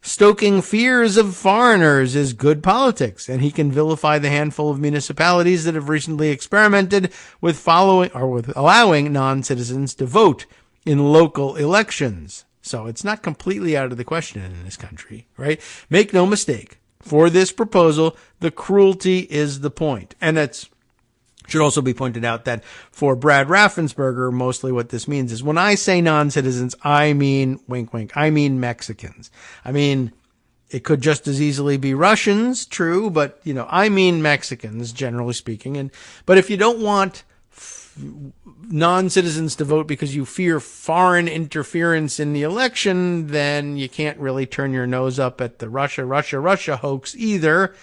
Speaker 2: Stoking fears of foreigners is good politics, and he can vilify the handful of municipalities that have recently experimented with allowing non-citizens to vote in local elections. So it's not completely out of the question in this country, right? Make no mistake. For this proposal, the cruelty is the point. And it should also be pointed out that for Brad Raffensperger, mostly what this means is when I say non-citizens, I mean, wink, wink, I mean Mexicans. I mean, it could just as easily be Russians, true, but, I mean Mexicans, generally speaking. But if you don't want non-citizens to vote because you fear foreign interference in the election, then you can't really turn your nose up at the Russia hoax either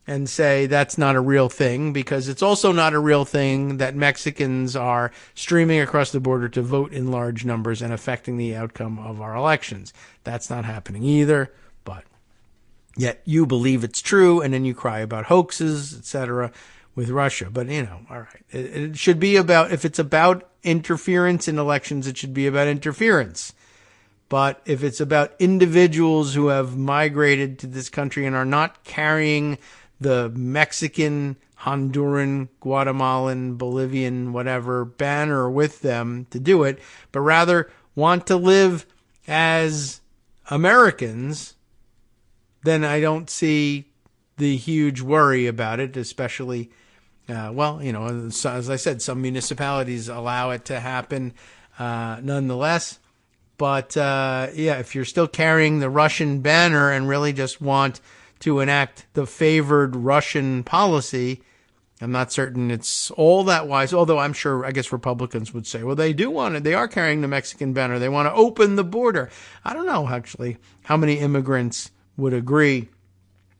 Speaker 2: and say that's not a real thing, because it's also not a real thing that Mexicans are streaming across the border to vote in large numbers and affecting the outcome of our elections. That's not happening either, but yet you believe it's true, and then you cry about hoaxes, etc., with Russia. But, all right. It should be about, if it's about interference in elections, it should be about interference. But if it's about individuals who have migrated to this country and are not carrying the Mexican, Honduran, Guatemalan, Bolivian, whatever banner with them to do it, but rather want to live as Americans, then I don't see the huge worry about it, especially, as I said, some municipalities allow it to happen nonetheless. But, if you're still carrying the Russian banner and really just want to enact the favored Russian policy, I'm not certain it's all that wise, although I guess Republicans would say, well, they do want it. They are carrying the Mexican banner. They want to open the border. I don't know, actually, how many immigrants would agree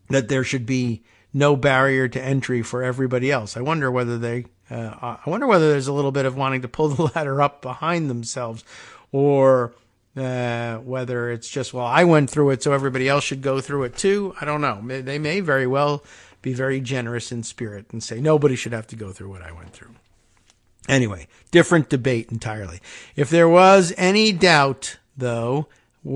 Speaker 2: that there should be no barrier to entry for everybody else. I wonder whether there's a little bit of wanting to pull the ladder up behind themselves, or whether it's just, well, I went through it, so everybody else should go through it too. I don't know. They may very well be very generous in spirit and say nobody should have to go through what I went through. Anyway, different debate entirely. If there was any doubt, though,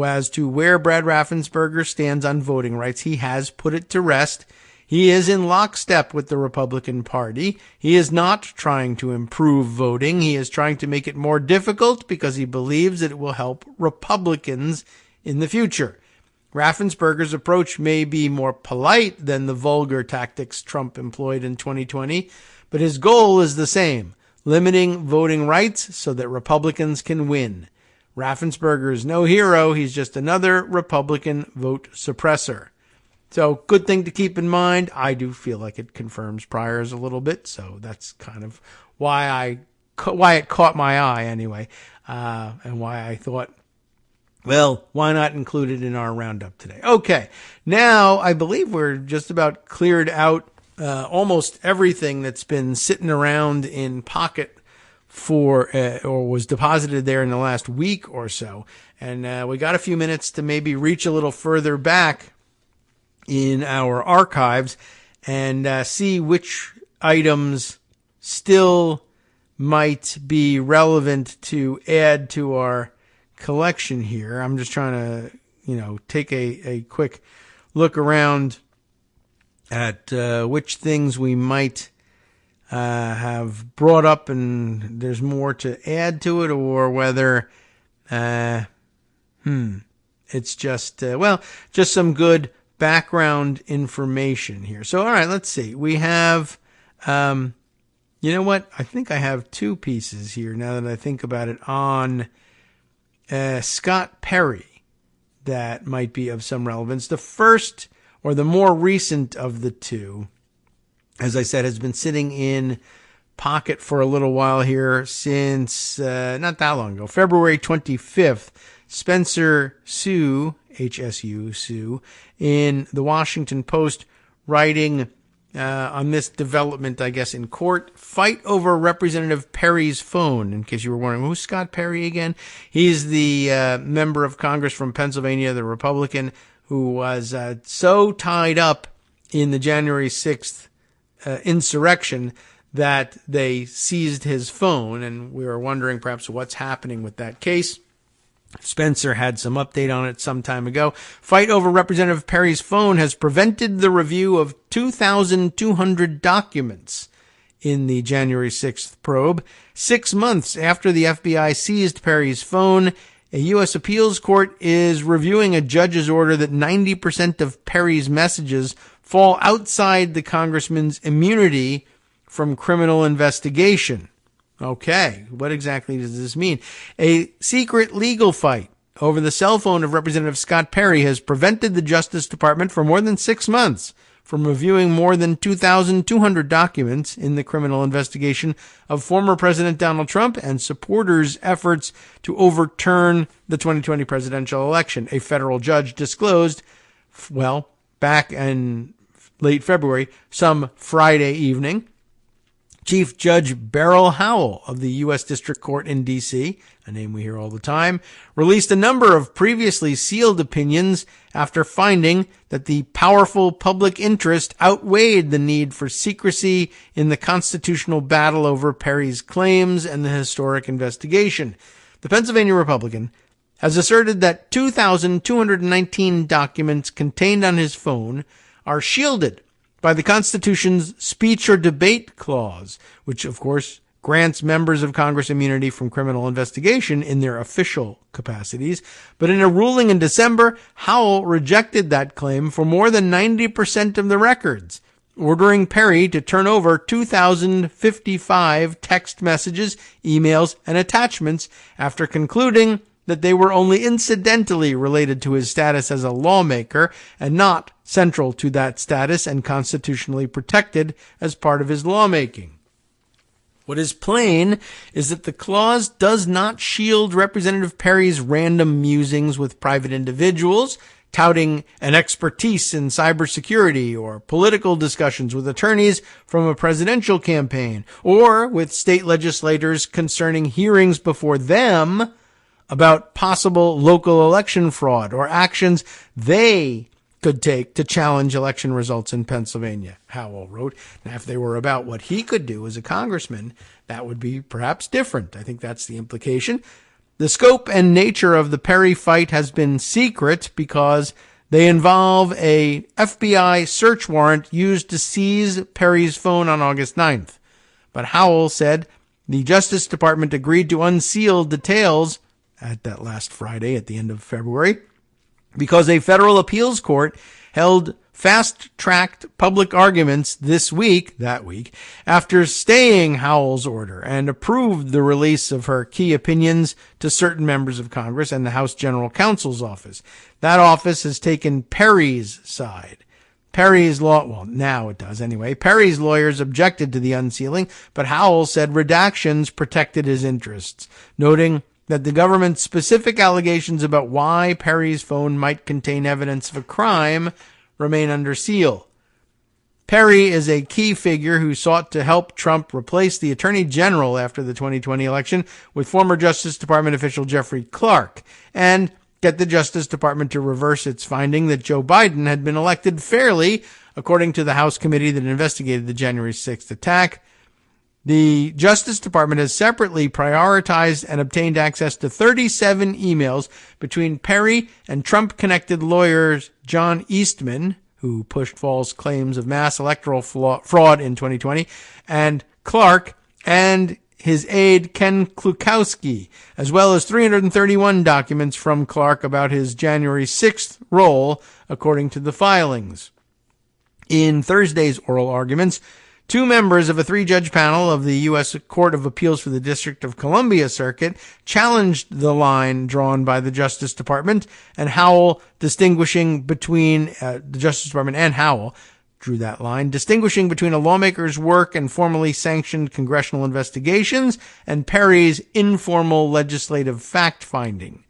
Speaker 2: as to where Brad Raffensperger stands on voting rights, he has put it to rest. He is in lockstep with the Republican Party. He is not trying to improve voting. He is trying to make it more difficult because he believes that it will help Republicans in the future. Raffensperger's approach may be more polite than the vulgar tactics Trump employed in 2020, but his goal is the same: limiting voting rights so that Republicans can win. Raffensperger is no hero. He's just another Republican vote suppressor. So, good thing to keep in mind. I do feel like it confirms Pryor's a little bit, so that's kind of why it caught my eye anyway, and why I thought, well, why not include it in our roundup today? Okay, now I believe we're just about cleared out almost everything that's been sitting around in pocket for or was deposited there in the last week or so, and we got a few minutes to maybe reach a little further back in our archives and see which items still might be relevant to add to our collection here. I'm just trying to, take a quick look around at which things we might have brought up and there's more to add to it, or whether it's just just some good background information here. So, all right, let's see. We have, you know what? I think I have two pieces here now that I think about it on Scott Perry that might be of some relevance. The first, or the more recent of the two, as I said, has been sitting in pocket for a little while here since not that long ago, February 25th. Spencer Hsu, HSU Hsu, in the Washington Post, writing on this development, I guess, in court. Fight over Representative Perry's phone. In case you were wondering, who's Scott Perry again? He's the member of Congress from Pennsylvania, the Republican, who was so tied up in the January 6th insurrection that they seized his phone, and we were wondering perhaps what's happening with that case. Spencer had some update on it some time ago. Fight over Representative Perry's phone has prevented the review of 2,200 documents in the January 6th probe. 6 months after the FBI seized Perry's phone, a U.S. appeals court is reviewing a judge's order that 90% of Perry's messages fall outside the congressman's immunity from criminal investigation. Okay, what exactly does this mean? A secret legal fight over the cell phone of Representative Scott Perry has prevented the Justice Department for more than 6 months from reviewing more than 2,200 documents in the criminal investigation of former President Donald Trump and supporters' efforts to overturn the 2020 presidential election. A federal judge disclosed, back in late February, some Friday evening, Chief Judge Beryl Howell of the U.S. District Court in D.C., a name we hear all the time, released a number of previously sealed opinions after finding that the powerful public interest outweighed the need for secrecy in the constitutional battle over Perry's claims and the historic investigation. The Pennsylvania Republican has asserted that 2,219 documents contained on his phone are shielded by the Constitution's speech or debate clause, which, of course, grants members of Congress immunity from criminal investigation in their official capacities. But in a ruling in December, Howell rejected that claim for more than 90% of the records, ordering Perry to turn over 2,055 text messages, emails, and attachments after concluding that they were only incidentally related to his status as a lawmaker and not central to that status and constitutionally protected as part of his lawmaking. What is plain is that the clause does not shield Representative Perry's random musings with private individuals, touting an expertise in cybersecurity or political discussions with attorneys from a presidential campaign, or with state legislators concerning hearings before them about possible local election fraud or actions they could take to challenge election results in Pennsylvania, Howell wrote. Now, if they were about what he could do as a congressman, that would be perhaps different. I think that's the implication. The scope and nature of the Perry fight has been secret because they involve a FBI search warrant used to seize Perry's phone on August 9th. But Howell said the Justice Department agreed to unseal details at that last Friday at the end of February because a federal appeals court held fast-tracked public arguments that week, after staying Howell's order and approved the release of her key opinions to certain members of Congress and the House General Counsel's office. That office has taken Perry's side. Perry's now it does anyway. Perry's lawyers objected to the unsealing, but Howell said redactions protected his interests, noting that the government's specific allegations about why Perry's phone might contain evidence of a crime remain under seal. Perry is a key figure who sought to help Trump replace the Attorney General after the 2020 election with former Justice Department official Jeffrey Clark, and get the Justice Department to reverse its finding that Joe Biden had been elected fairly, according to the House committee that investigated the January 6th attack. The Justice Department has separately prioritized and obtained access to 37 emails between Perry and Trump-connected lawyers John Eastman, who pushed false claims of mass electoral fraud in 2020, and Clark, and his aide Ken Klukowski, as well as 331 documents from Clark about his January 6th role, according to the filings. In Thursday's oral arguments, 2 members of a 3-judge panel of the U.S. Court of Appeals for the District of Columbia Circuit challenged the line drawn by the Justice Department, and Howell distinguishing between the Justice Department and Howell drew that line, distinguishing between a lawmaker's work and formally sanctioned congressional investigations and Perry's informal legislative fact-finding.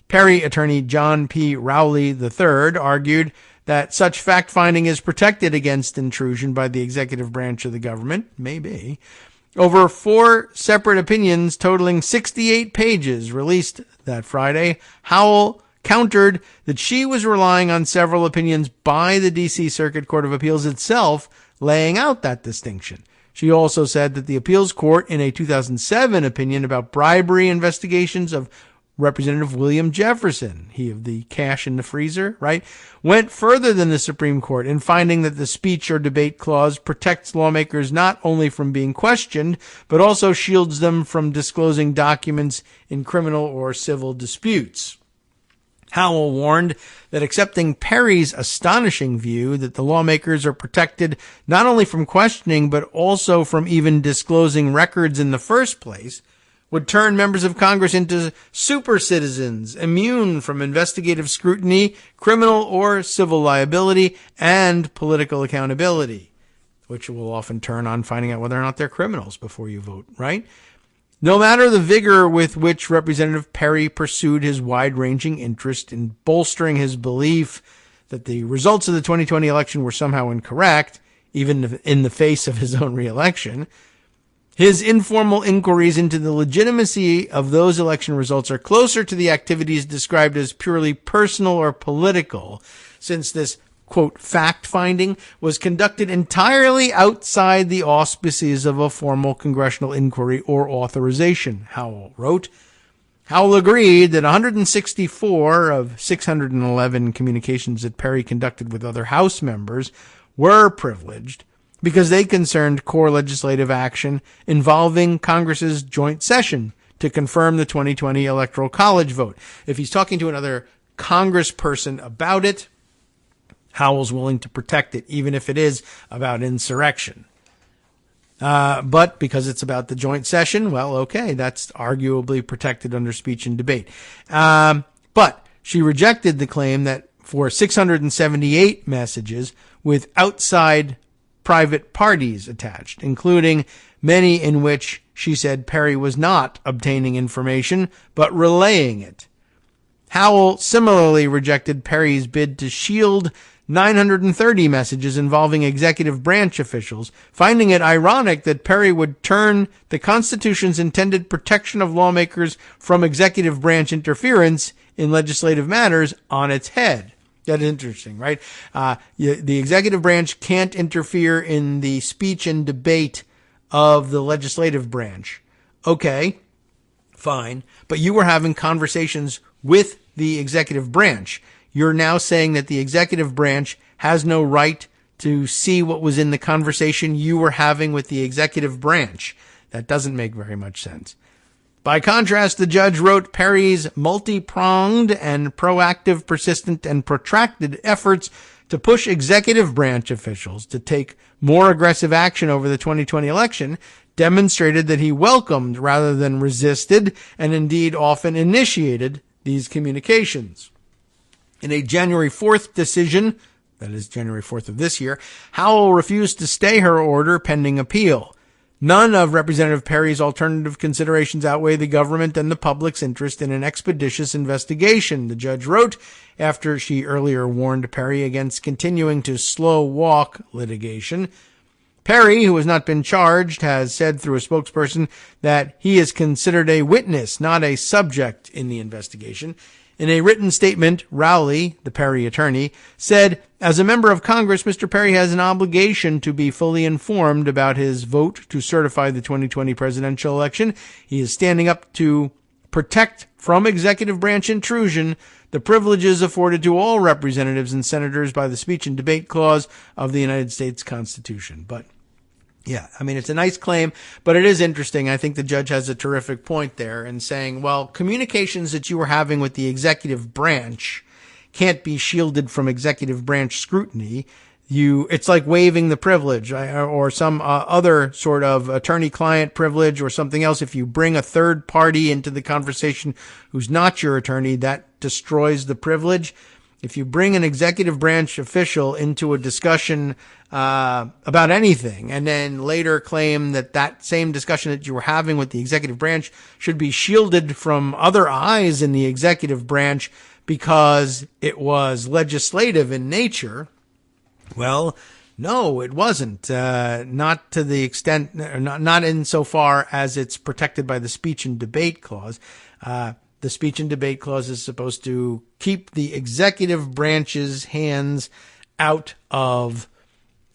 Speaker 2: Perry attorney John P. Rowley III argued that such fact-finding is protected against intrusion by the executive branch of the government, maybe. Over 4 separate opinions totaling 68 pages released that Friday, Howell countered that she was relying on several opinions by the D.C. Circuit Court of Appeals itself, laying out that distinction. She also said that the appeals court, in a 2007 opinion about bribery investigations of Representative William Jefferson, he of the cash in the freezer, right, went further than the Supreme Court in finding that the speech or debate clause protects lawmakers not only from being questioned, but also shields them from disclosing documents in criminal or civil disputes. Howell warned that accepting Perry's astonishing view that the lawmakers are protected not only from questioning, but also from even disclosing records in the first place, would turn members of Congress into super citizens, immune from investigative scrutiny, criminal or civil liability, and political accountability, which will often turn on finding out whether or not they're criminals before you vote, right? No matter the vigor with which Representative Perry pursued his wide-ranging interest in bolstering his belief that the results of the 2020 election were somehow incorrect, even in the face of his own re-election, his informal inquiries into the legitimacy of those election results are closer to the activities described as purely personal or political, since this, quote, fact-finding was conducted entirely outside the auspices of a formal congressional inquiry or authorization, Howell wrote. Howell agreed that 164 of 611 communications that Perry conducted with other House members were privileged, because they concerned core legislative action involving Congress's joint session to confirm the 2020 Electoral College vote. If he's talking to another congressperson about it, Howell's willing to protect it, even if it is about insurrection. But because it's about the joint session, well, okay, that's arguably protected under speech and debate. But she rejected the claim that for 678 messages with outside private parties attached, including many in which she said Perry was not obtaining information, but relaying it. Howell similarly rejected Perry's bid to shield 930 messages involving executive branch officials, finding it ironic that Perry would turn the Constitution's intended protection of lawmakers from executive branch interference in legislative matters on its head. That is interesting, right? The executive branch can't interfere in the speech and debate of the legislative branch. Okay, fine. But you were having conversations with the executive branch. You're now saying that the executive branch has no right to see what was in the conversation you were having with the executive branch. That doesn't make very much sense. By contrast, the judge wrote Perry's multi-pronged and proactive, persistent, and protracted efforts to push executive branch officials to take more aggressive action over the 2020 election demonstrated that he welcomed rather than resisted, and indeed often initiated, these communications. In a January 4th decision, that is January 4th of this year, Howell refused to stay her order pending appeal. None of Representative Perry's alternative considerations outweigh the government and the public's interest in an expeditious investigation, the judge wrote, after she earlier warned Perry against continuing to slow-walk litigation. Perry, who has not been charged, has said through a spokesperson that he is considered a witness, not a subject in the investigation. In a written statement, Rowley, the Perry attorney, said, as a member of Congress, Mr. Perry has an obligation to be fully informed about his vote to certify the 2020 presidential election. He is standing up to protect from executive branch intrusion the privileges afforded to all representatives and senators by the speech and debate clause of the United States Constitution. But yeah, I mean, it's a nice claim, but it is interesting. I think the judge has a terrific point there in saying, well, communications that you were having with the executive branch can't be shielded from executive branch scrutiny. It's like waiving the privilege or some other sort of attorney-client privilege or something else. If you bring a third party into the conversation who's not your attorney, that destroys the privilege. If you bring an executive branch official into a discussion about anything and then later claim that same discussion that you were having with the executive branch should be shielded from other eyes in the executive branch because it was legislative in nature, well, no, it wasn't. Not to the extent, not insofar as it's protected by the speech and debate clause. The speech and debate clause is supposed to keep the executive branch's hands out of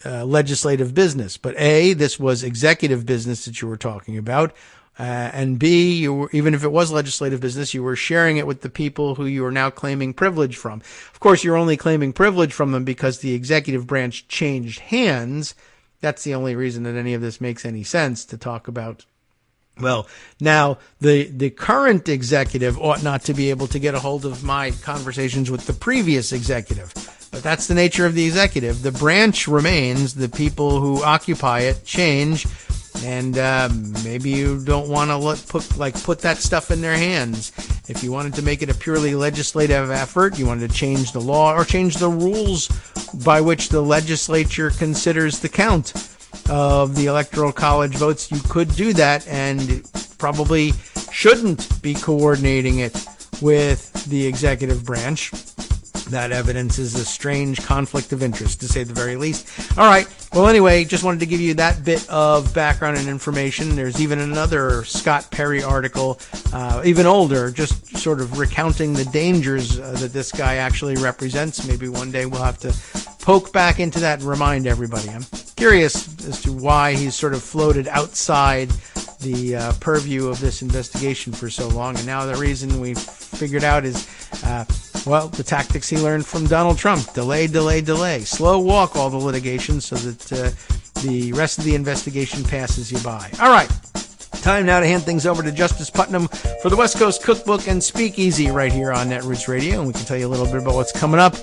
Speaker 2: legislative business. But A, this was executive business that you were talking about. And B, even if it was legislative business, you were sharing it with the people who you are now claiming privilege from. Of course, you're only claiming privilege from them because the executive branch changed hands. That's the only reason that any of this makes any sense to talk about. Well, now the current executive ought not to be able to get a hold of my conversations with the previous executive. But that's the nature of the executive. The branch remains. The people who occupy it change. And maybe you don't want to put that stuff in their hands. If you wanted to make it a purely legislative effort, you wanted to change the law or change the rules by which the legislature considers the count of the electoral college votes, you could do that, and probably shouldn't be coordinating it with the executive branch. That evidence is a strange conflict of interest, to say the very least. All right. Well, anyway, just wanted to give you that bit of background and information. There's even another Scott Perry article, even older, just sort of recounting the dangers that this guy actually represents. Maybe one day we'll have to poke back into that and remind everybody. I'm curious as to why he's sort of floated outside the purview of this investigation for so long. And now the reason we figured out is, the tactics he learned from Donald Trump. Delay, delay, delay. Slow walk all the litigation so that the rest of the investigation passes you by. All right. Time now to hand things over to Justice Putnam for the West Coast Cookbook and Speakeasy right here on Netroots Radio. And we can tell you a little bit about what's coming up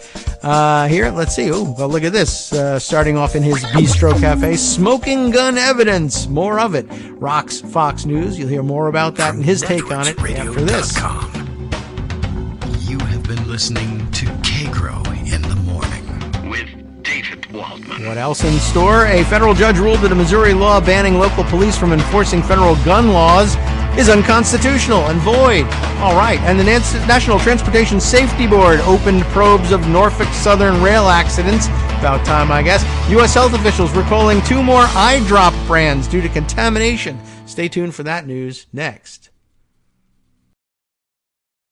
Speaker 2: here. Let's see. Well, look at this. Starting off in his Bistro Cafe, smoking gun evidence. More of it. Rocks Fox News. You'll hear more about that and his take on it after this.
Speaker 1: You have been listening to Kagro in the Morning with David Waldman.
Speaker 2: What else in store? A federal judge ruled that a Missouri law banning local police from enforcing federal gun laws is unconstitutional and void. All right. And the National Transportation Safety Board opened probes of Norfolk Southern rail accidents. About time, I guess. U.S. health officials recalling 2 more eye drop brands due to contamination. Stay tuned for that news next.